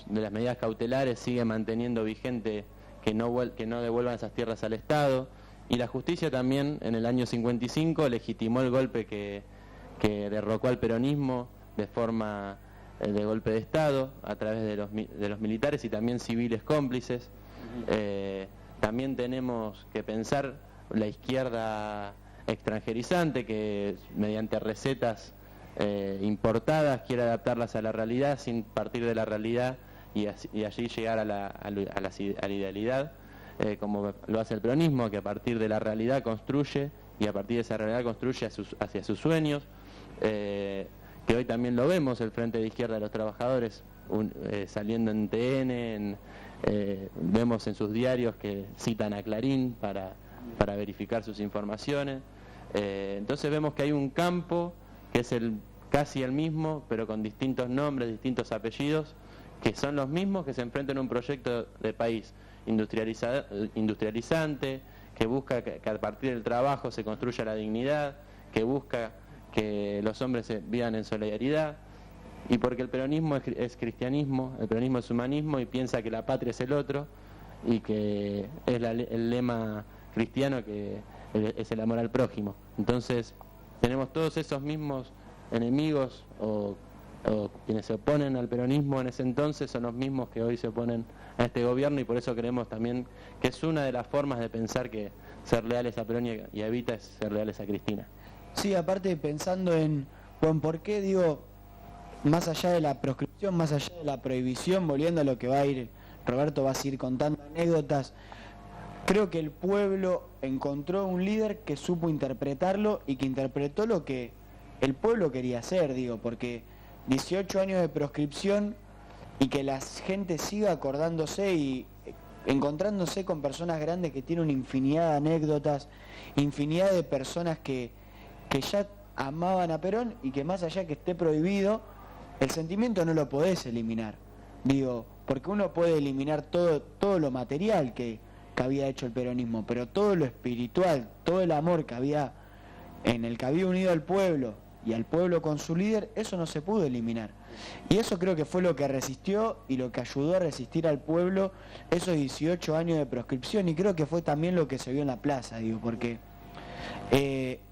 las medidas cautelares sigue manteniendo vigente que no devuelvan esas tierras al Estado. Y la justicia también en el año 55 legitimó el golpe que derrocó al peronismo de forma de golpe de Estado a través de los militares y también civiles cómplices. También tenemos que pensar la izquierda extranjerizante que mediante recetas importadas quiere adaptarlas a la realidad sin partir de la realidad y allí llegar a la idealidad, como lo hace el peronismo, que a partir de la realidad construye y a partir de esa realidad construye hacia sus sueños, que hoy también lo vemos, el Frente de Izquierda de los Trabajadores saliendo en TN, vemos en sus diarios que citan a Clarín para verificar sus informaciones. Entonces vemos que hay un campo que es casi el mismo, pero con distintos nombres, distintos apellidos, que son los mismos que se enfrentan a un proyecto de país industrializante, que busca que a partir del trabajo se construya la dignidad, que busca que los hombres vivan en solidaridad, y porque el peronismo es cristianismo, el peronismo es humanismo y piensa que la patria es el otro, y que es el lema cristiano que es el amor al prójimo. Entonces tenemos todos esos mismos enemigos o quienes se oponen al peronismo en ese entonces son los mismos que hoy se oponen a este gobierno, y por eso creemos también que es una de las formas de pensar que ser leales a Perón y a Evita es ser leales a Cristina. Sí, aparte pensando en por qué, digo, más allá de la proscripción, más allá de la prohibición, volviendo a lo que Roberto va a seguir contando anécdotas, creo que el pueblo encontró un líder que supo interpretarlo y que interpretó lo que el pueblo quería hacer, digo, porque 18 años de proscripción y que la gente siga acordándose y encontrándose con personas grandes que tienen una infinidad de anécdotas, infinidad de personas que ya amaban a Perón y que más allá que esté prohibido, el sentimiento no lo podés eliminar, digo, porque uno puede eliminar todo lo material que había hecho el peronismo, pero todo lo espiritual, todo el amor que había unido al pueblo y al pueblo con su líder, eso no se pudo eliminar. Y eso creo que fue lo que resistió y lo que ayudó a resistir al pueblo esos 18 años de proscripción, y creo que fue también lo que se vio en la plaza, digo, porque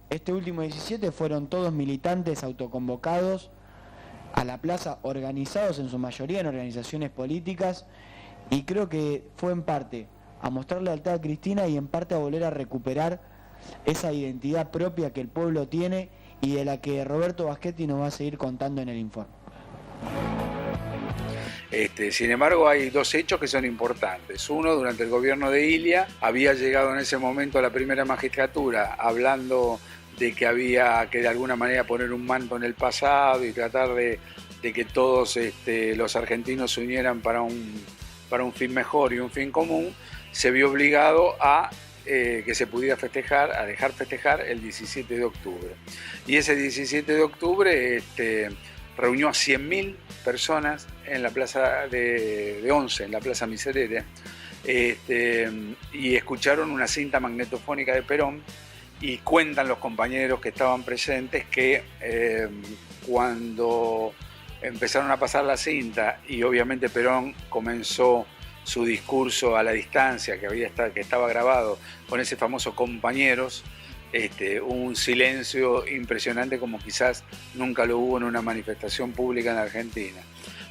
este último 17 fueron todos militantes autoconvocados a la plaza, organizados en su mayoría en organizaciones políticas, y creo que fue en parte a mostrar lealtad a Cristina y en parte a volver a recuperar esa identidad propia que el pueblo tiene y de la que Roberto Baschetti nos va a seguir contando en el informe. Sin embargo, hay dos hechos que son importantes. Uno, durante el gobierno de Ilia, había llegado en ese momento a la primera magistratura hablando de que había que de alguna manera poner un manto en el pasado y tratar de que todos los argentinos se unieran para un fin mejor y un fin común. Se vio obligado a que se pudiera festejar, a dejar festejar el 17 de octubre. Y ese 17 de octubre reunió a 100.000 personas en la plaza de Once, en la plaza Miserere, y escucharon una cinta magnetofónica de Perón, y cuentan los compañeros que estaban presentes que cuando empezaron a pasar la cinta y obviamente Perón comenzó su discurso a la distancia que estaba grabado con ese famoso compañeros, un silencio impresionante como quizás nunca lo hubo en una manifestación pública en Argentina.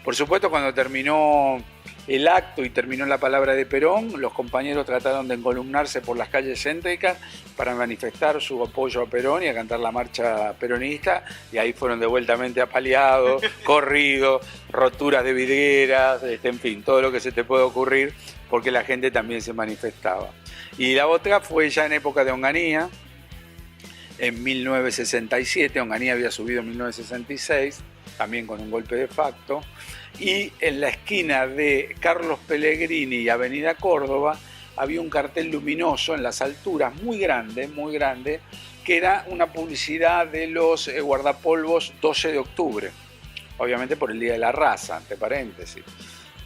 Por supuesto, cuando terminó el acto y terminó la palabra de Perón, los compañeros trataron de encolumnarse por las calles céntricas para manifestar su apoyo a Perón y a cantar la marcha peronista, y ahí fueron devueltamente apaleados, corridos, roturas de vidrieras, en fin, todo lo que se te puede ocurrir, porque la gente también se manifestaba. Y la otra fue ya en época de Onganía, en 1967, Onganía había subido en 1966, también con un golpe de facto, y en la esquina de Carlos Pellegrini y Avenida Córdoba había un cartel luminoso en las alturas muy grande, que era una publicidad de los guardapolvos 12 de octubre, obviamente por el Día de la Raza, entre paréntesis.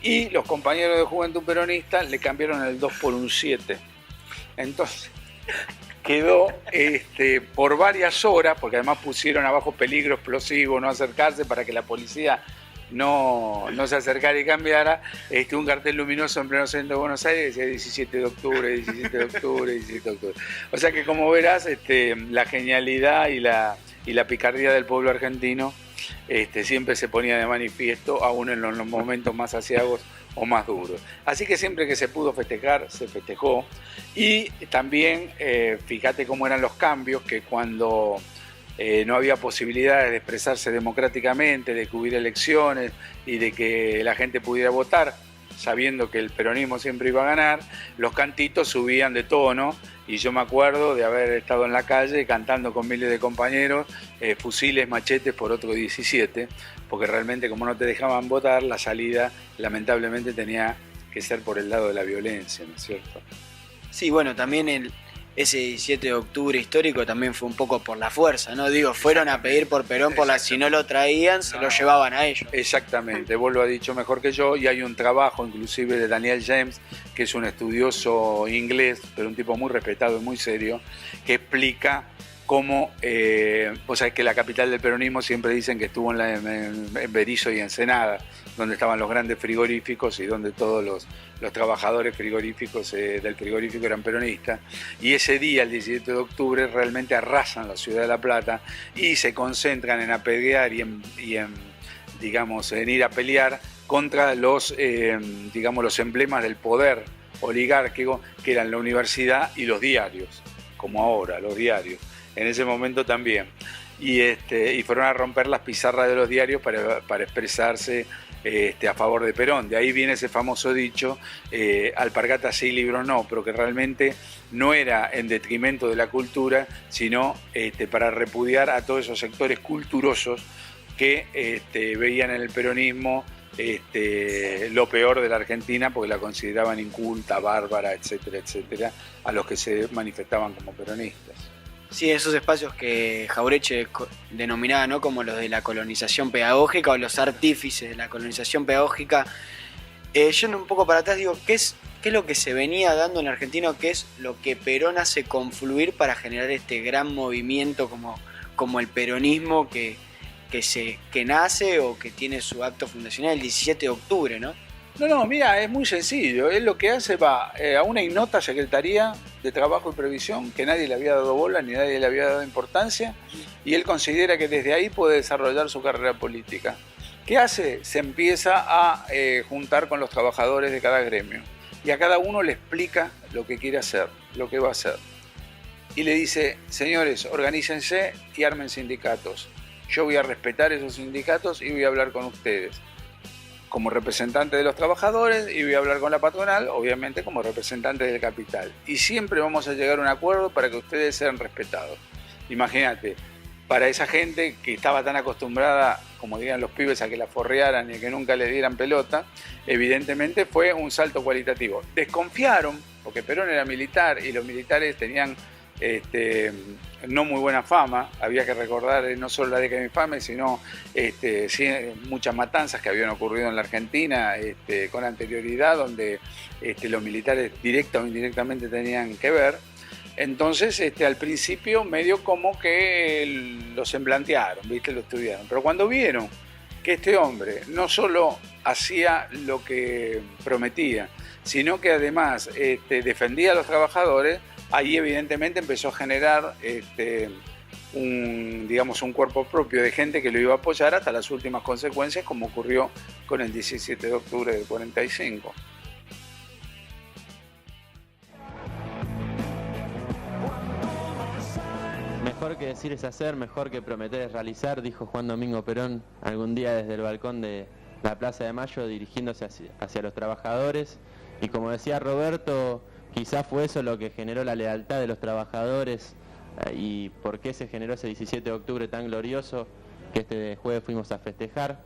Y los compañeros de Juventud Peronista le cambiaron el 2 por un 7. Entonces quedó por varias horas, porque además pusieron abajo peligro explosivo, no acercarse, para que la policía no se acercara y cambiara, un cartel luminoso en pleno centro de Buenos Aires que decía 17 de octubre, 17 de octubre, 17 de octubre. O sea que, como verás, la genialidad y la picardía del pueblo argentino siempre se ponía de manifiesto, aún en los momentos más aciagos o más duros. Así que siempre que se pudo festejar, se festejó. Y también, fíjate cómo eran los cambios, que cuando no había posibilidades de expresarse democráticamente, de que hubiera elecciones y de que la gente pudiera votar, sabiendo que el peronismo siempre iba a ganar, los cantitos subían de tono, y yo me acuerdo de haber estado en la calle cantando con miles de compañeros fusiles, machetes por otro 17, porque realmente, como no te dejaban votar, la salida lamentablemente tenía que ser por el lado de la violencia, ¿no es cierto? Sí, bueno, también ese 17 de octubre histórico también fue un poco por la fuerza, ¿no? Digo, fueron a pedir por Perón, si no lo traían, se lo llevaban a ellos. Exactamente, vos lo has dicho mejor que yo, y hay un trabajo inclusive de Daniel James, que es un estudioso inglés, pero un tipo muy respetado y muy serio, que explica cómo, vos sabés que la capital del peronismo siempre dicen que estuvo en Berisso y Ensenada, donde estaban los grandes frigoríficos y donde todos los trabajadores frigoríficos del frigorífico eran peronistas. Y ese día, el 17 de octubre, realmente arrasan la ciudad de La Plata y se concentran en apedrear y en ir a pelear contra los emblemas del poder oligárquico, que eran la universidad y los diarios, como ahora, los diarios. En ese momento también. Y fueron a romper las pizarras de los diarios para expresarse a favor de Perón. De ahí viene ese famoso dicho, alpargatas sí, libros no, pero que realmente no era en detrimento de la cultura, sino para repudiar a todos esos sectores culturosos que veían en el peronismo lo peor de la Argentina, porque la consideraban inculta, bárbara, etcétera, etcétera, a los que se manifestaban como peronistas. Sí, esos espacios que Jauretche denominaba, ¿no?, como los de la colonización pedagógica o los artífices de la colonización pedagógica. Yendo un poco para atrás, digo, ¿qué es lo que se venía dando en Argentina? ¿Qué es lo que Perón hace confluir para generar este gran movimiento como el peronismo que nace o que tiene su acto fundacional el 17 de octubre, ¿no? No, mira, es muy sencillo. Él lo que hace va a una ignota Secretaría de Trabajo y Previsión, que nadie le había dado bola ni nadie le había dado importancia, y él considera que desde ahí puede desarrollar su carrera política. ¿Qué hace? Se empieza a juntar con los trabajadores de cada gremio, y a cada uno le explica lo que quiere hacer, lo que va a hacer. Y le dice, señores, organícense y armen sindicatos. Yo voy a respetar esos sindicatos y voy a hablar con ustedes como representante de los trabajadores, y voy a hablar con la patronal, obviamente como representante del capital. Y siempre vamos a llegar a un acuerdo para que ustedes sean respetados. Imagínate, para esa gente que estaba tan acostumbrada, como dirían los pibes, a que la forrearan y a que nunca les dieran pelota, evidentemente fue un salto cualitativo. Desconfiaron, porque Perón era militar y los militares tenían no muy buena fama. Había que recordar no solo la década infame, sino muchas matanzas que habían ocurrido en la Argentina con anterioridad, donde los militares directa o indirectamente tenían que ver. Entonces, al principio medio como que lo semblantearon, ¿viste? Lo estudiaron. Pero cuando vieron que este hombre no solo hacía lo que prometía, sino que además defendía a los trabajadores, ahí evidentemente empezó a generar un cuerpo propio de gente que lo iba a apoyar hasta las últimas consecuencias, como ocurrió con el 17 de octubre del 45. Mejor que decir es hacer, mejor que prometer es realizar, dijo Juan Domingo Perón algún día desde el balcón de la Plaza de Mayo, dirigiéndose hacia los trabajadores. Y como decía Roberto, quizás fue eso lo que generó la lealtad de los trabajadores y por qué se generó ese 17 de octubre tan glorioso que este jueves fuimos a festejar,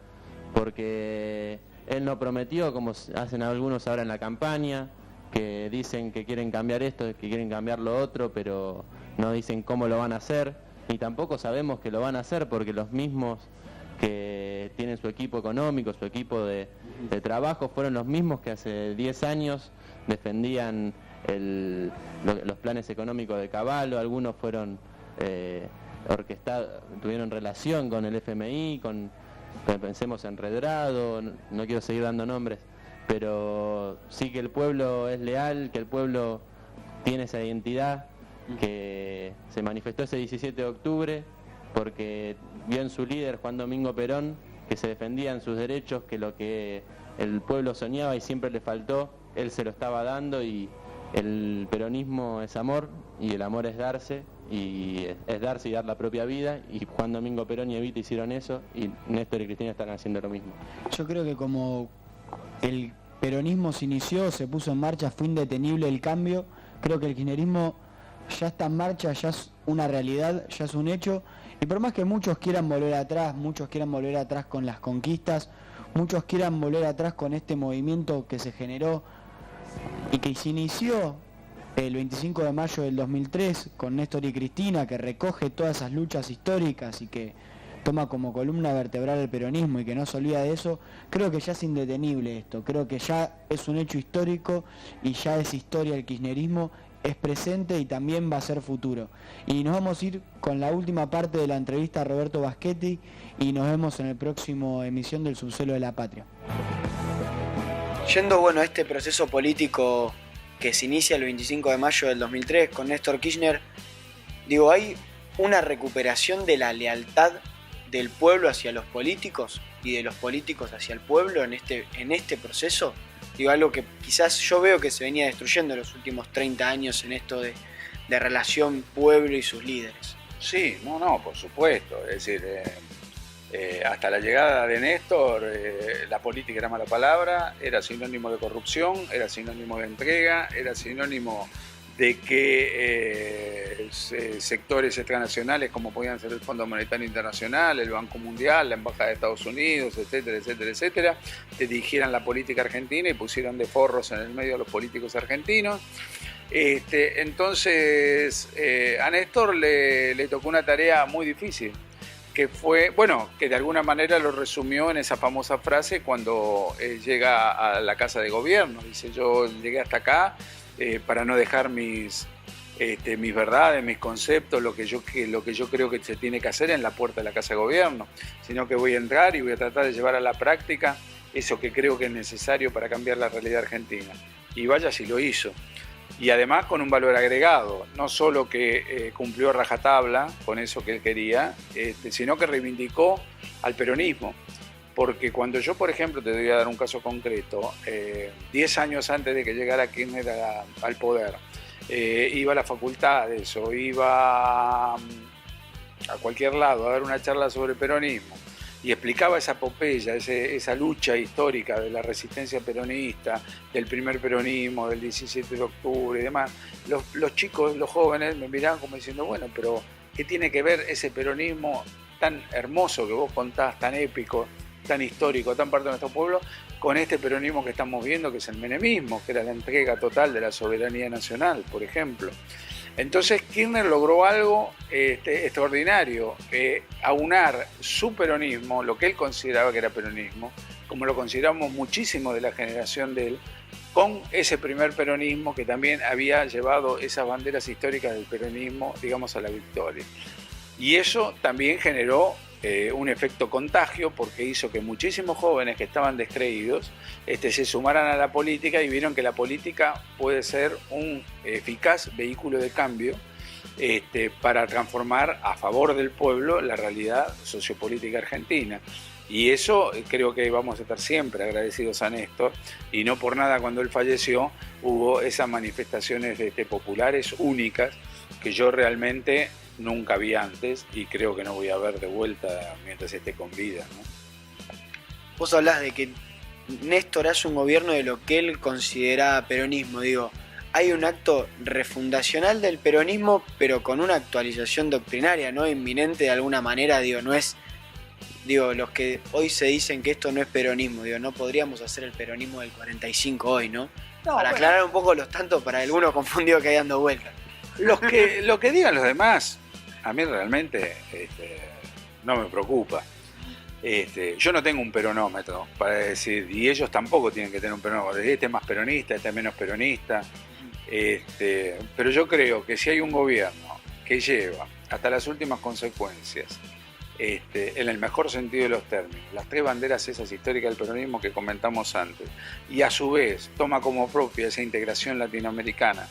porque él no prometió, como hacen algunos ahora en la campaña, que dicen que quieren cambiar esto, que quieren cambiar lo otro, pero no dicen cómo lo van a hacer, ni tampoco sabemos que lo van a hacer, porque los mismos que tienen su equipo económico, su equipo de trabajo, fueron los mismos que hace 10 años defendían los planes económicos de Cavallo. Algunos fueron tuvieron relación con el FMI, pensemos en Redrado, no quiero seguir dando nombres, pero sí que el pueblo es leal, que el pueblo tiene esa identidad, que se manifestó ese 17 de octubre porque vio en su líder, Juan Domingo Perón, que se defendían sus derechos, que lo que el pueblo soñaba y siempre le faltó, él se lo estaba dando, y el peronismo es amor, y el amor es darse, y es darse y dar la propia vida, y Juan Domingo Perón y Evita hicieron eso, y Néstor y Cristina están haciendo lo mismo. Yo creo que como el peronismo se inició, se puso en marcha, fue indetenible el cambio, creo que el kirchnerismo ya está en marcha, ya es una realidad, ya es un hecho, y por más que muchos quieran volver atrás, con las conquistas, muchos quieran volver atrás con este movimiento que se generó y que se inició el 25 de mayo del 2003 con Néstor y Cristina, que recoge todas esas luchas históricas y que toma como columna vertebral el peronismo y que no se olvida de eso, creo que ya es indetenible esto, creo que ya es un hecho histórico y ya es historia el kirchnerismo, es presente y también va a ser futuro. Y nos vamos a ir con la última parte de la entrevista a Roberto Baschetti y nos vemos en el próximo emisión del Subsuelo de la Patria. Yendo a este proceso político que se inicia el 25 de mayo del 2003 con Néstor Kirchner, hay una recuperación de la lealtad del pueblo hacia los políticos y de los políticos hacia el pueblo en este proceso. Algo que quizás yo veo que se venía destruyendo en los últimos 30 años en esto de relación pueblo y sus líderes. Sí, por supuesto. Es decir, hasta la llegada de Néstor, la política era mala palabra, era sinónimo de corrupción, era sinónimo de entrega, era sinónimo de que sectores extranacionales como podían ser el Fondo Monetario Internacional, el Banco Mundial, la Embajada de Estados Unidos, etcétera, etcétera, etcétera, te dirigieran la política argentina y pusieran de forros en el medio a los políticos argentinos. Entonces a Néstor le tocó una tarea muy difícil, que fue, que de alguna manera lo resumió en esa famosa frase cuando llega a la Casa de Gobierno. Dice: yo llegué hasta acá para no dejar mis verdades, mis conceptos, lo que yo creo que se tiene que hacer en la puerta de la Casa de Gobierno, sino que voy a entrar y voy a tratar de llevar a la práctica eso que creo que es necesario para cambiar la realidad argentina. Y vaya si lo hizo. Y además con un valor agregado, no solo que cumplió a rajatabla con eso que él quería, sino que reivindicó al peronismo. Porque cuando yo, por ejemplo, te voy a dar un caso concreto, 10 años antes de que llegara Kirchner al poder, iba a las facultades o iba a cualquier lado a dar una charla sobre peronismo y explicaba esa epopeya, esa lucha histórica de la resistencia peronista, del primer peronismo, del 17 de octubre y demás, los chicos, los jóvenes me miraban como diciendo: bueno, pero ¿qué tiene que ver ese peronismo tan hermoso que vos contás, tan épico, tan histórico, tan parte de nuestro pueblo, con este peronismo que estamos viendo, que es el menemismo, que era la entrega total de la soberanía nacional, por ejemplo? Entonces Kirchner logró algo extraordinario, aunar su peronismo, lo que él consideraba que era peronismo, como lo consideramos muchísimo de la generación de él, con ese primer peronismo que también había llevado esas banderas históricas del peronismo, digamos, a la victoria. Y eso también generó un efecto contagio, porque hizo que muchísimos jóvenes que estaban descreídos se sumaran a la política y vieron que la política puede ser un eficaz vehículo de cambio para transformar a favor del pueblo la realidad sociopolítica argentina. Y eso creo que vamos a estar siempre agradecidos a Néstor, y no por nada cuando él falleció hubo esas manifestaciones populares únicas que yo realmente nunca vi antes y creo que no voy a ver de vuelta mientras esté con vida, ¿no? Vos hablás de que Néstor hace un gobierno de lo que él considera peronismo, hay un acto refundacional del peronismo, pero con una actualización doctrinaria, ¿no? Inminente de alguna manera, no es, los que hoy se dicen que esto no es peronismo, no podríamos hacer el peronismo del 45 hoy, ¿no? Para aclarar un poco los tantos para algunos confundidos que hay dando vueltas. Lo que digan los demás, a mí realmente no me preocupa. Yo no tengo un peronómetro para decir, y ellos tampoco tienen que tener un peronómetro, este es más peronista, este es menos peronista. Pero yo creo que si hay un gobierno que lleva hasta las últimas consecuencias, en el mejor sentido de los términos, las 3 banderas esas históricas del peronismo que comentamos antes, y a su vez toma como propia esa integración latinoamericana,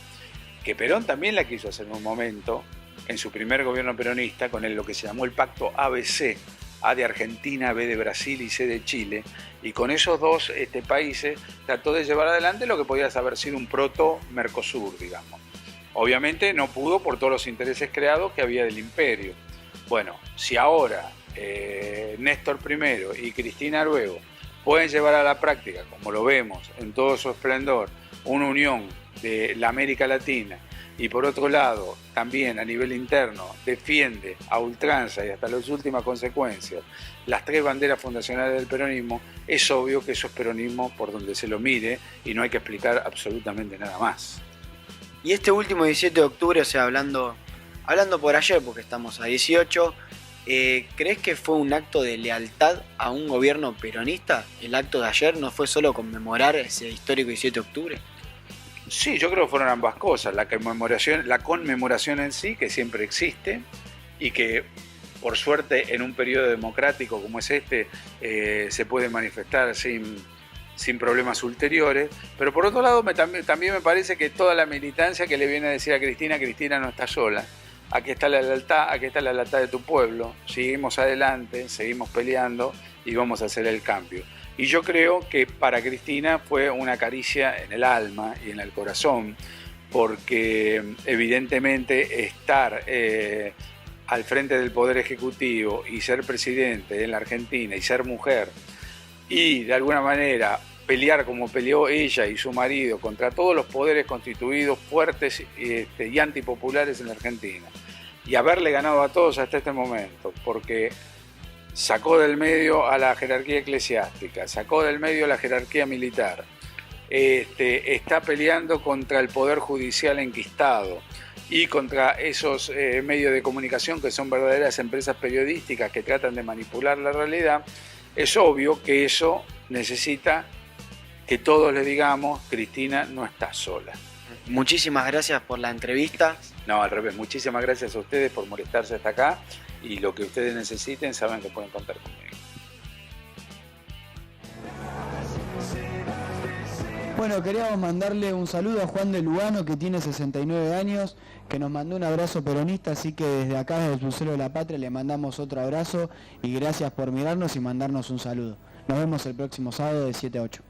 que Perón también la quiso hacer en un momento, en su primer gobierno peronista, con lo que se llamó el pacto ABC, A de Argentina, B de Brasil y C de Chile, y con esos 2 países trató de llevar adelante lo que podía haber sido un proto-Mercosur, digamos. Obviamente no pudo por todos los intereses creados que había del imperio. Bueno, si ahora Néstor I y Cristina luego pueden llevar a la práctica, como lo vemos en todo su esplendor, una unión de la América Latina, y por otro lado, también a nivel interno, defiende a ultranza y hasta las últimas consecuencias las 3 banderas fundacionales del peronismo, es obvio que eso es peronismo por donde se lo mire y no hay que explicar absolutamente nada más. Y este último 17 de octubre, o sea, hablando por ayer, porque estamos a 18, ¿crees que fue un acto de lealtad a un gobierno peronista? ¿El acto de ayer no fue solo conmemorar ese histórico 17 de octubre? Sí, yo creo que fueron ambas cosas, la conmemoración en sí, que siempre existe, y que por suerte en un periodo democrático como es se puede manifestar sin problemas ulteriores, pero por otro lado también me parece que toda la militancia que le viene a decir a Cristina no está sola, aquí está la lealtad de tu pueblo, seguimos adelante, seguimos peleando y vamos a hacer el cambio. Y yo creo que para Cristina fue una caricia en el alma y en el corazón, porque evidentemente estar al frente del Poder Ejecutivo y ser presidente en la Argentina y ser mujer y de alguna manera pelear como peleó ella y su marido contra todos los poderes constituidos fuertes y antipopulares en la Argentina, y haberle ganado a todos hasta este momento, porque sacó del medio a la jerarquía eclesiástica, sacó del medio a la jerarquía militar, está peleando contra el poder judicial enquistado y contra esos medios de comunicación que son verdaderas empresas periodísticas que tratan de manipular la realidad. Es obvio que eso necesita que todos le digamos, Cristina no está sola. Muchísimas gracias por la entrevista. No, al revés, muchísimas gracias a ustedes por molestarse hasta acá, y lo que ustedes necesiten saben que pueden contar conmigo. Bueno, queríamos mandarle un saludo a Juan de Lugano, que tiene 69 años, que nos mandó un abrazo peronista, así que desde acá, desde el Crucero de la Patria, le mandamos otro abrazo y gracias por mirarnos y mandarnos un saludo. Nos vemos el próximo sábado de 7 a 8.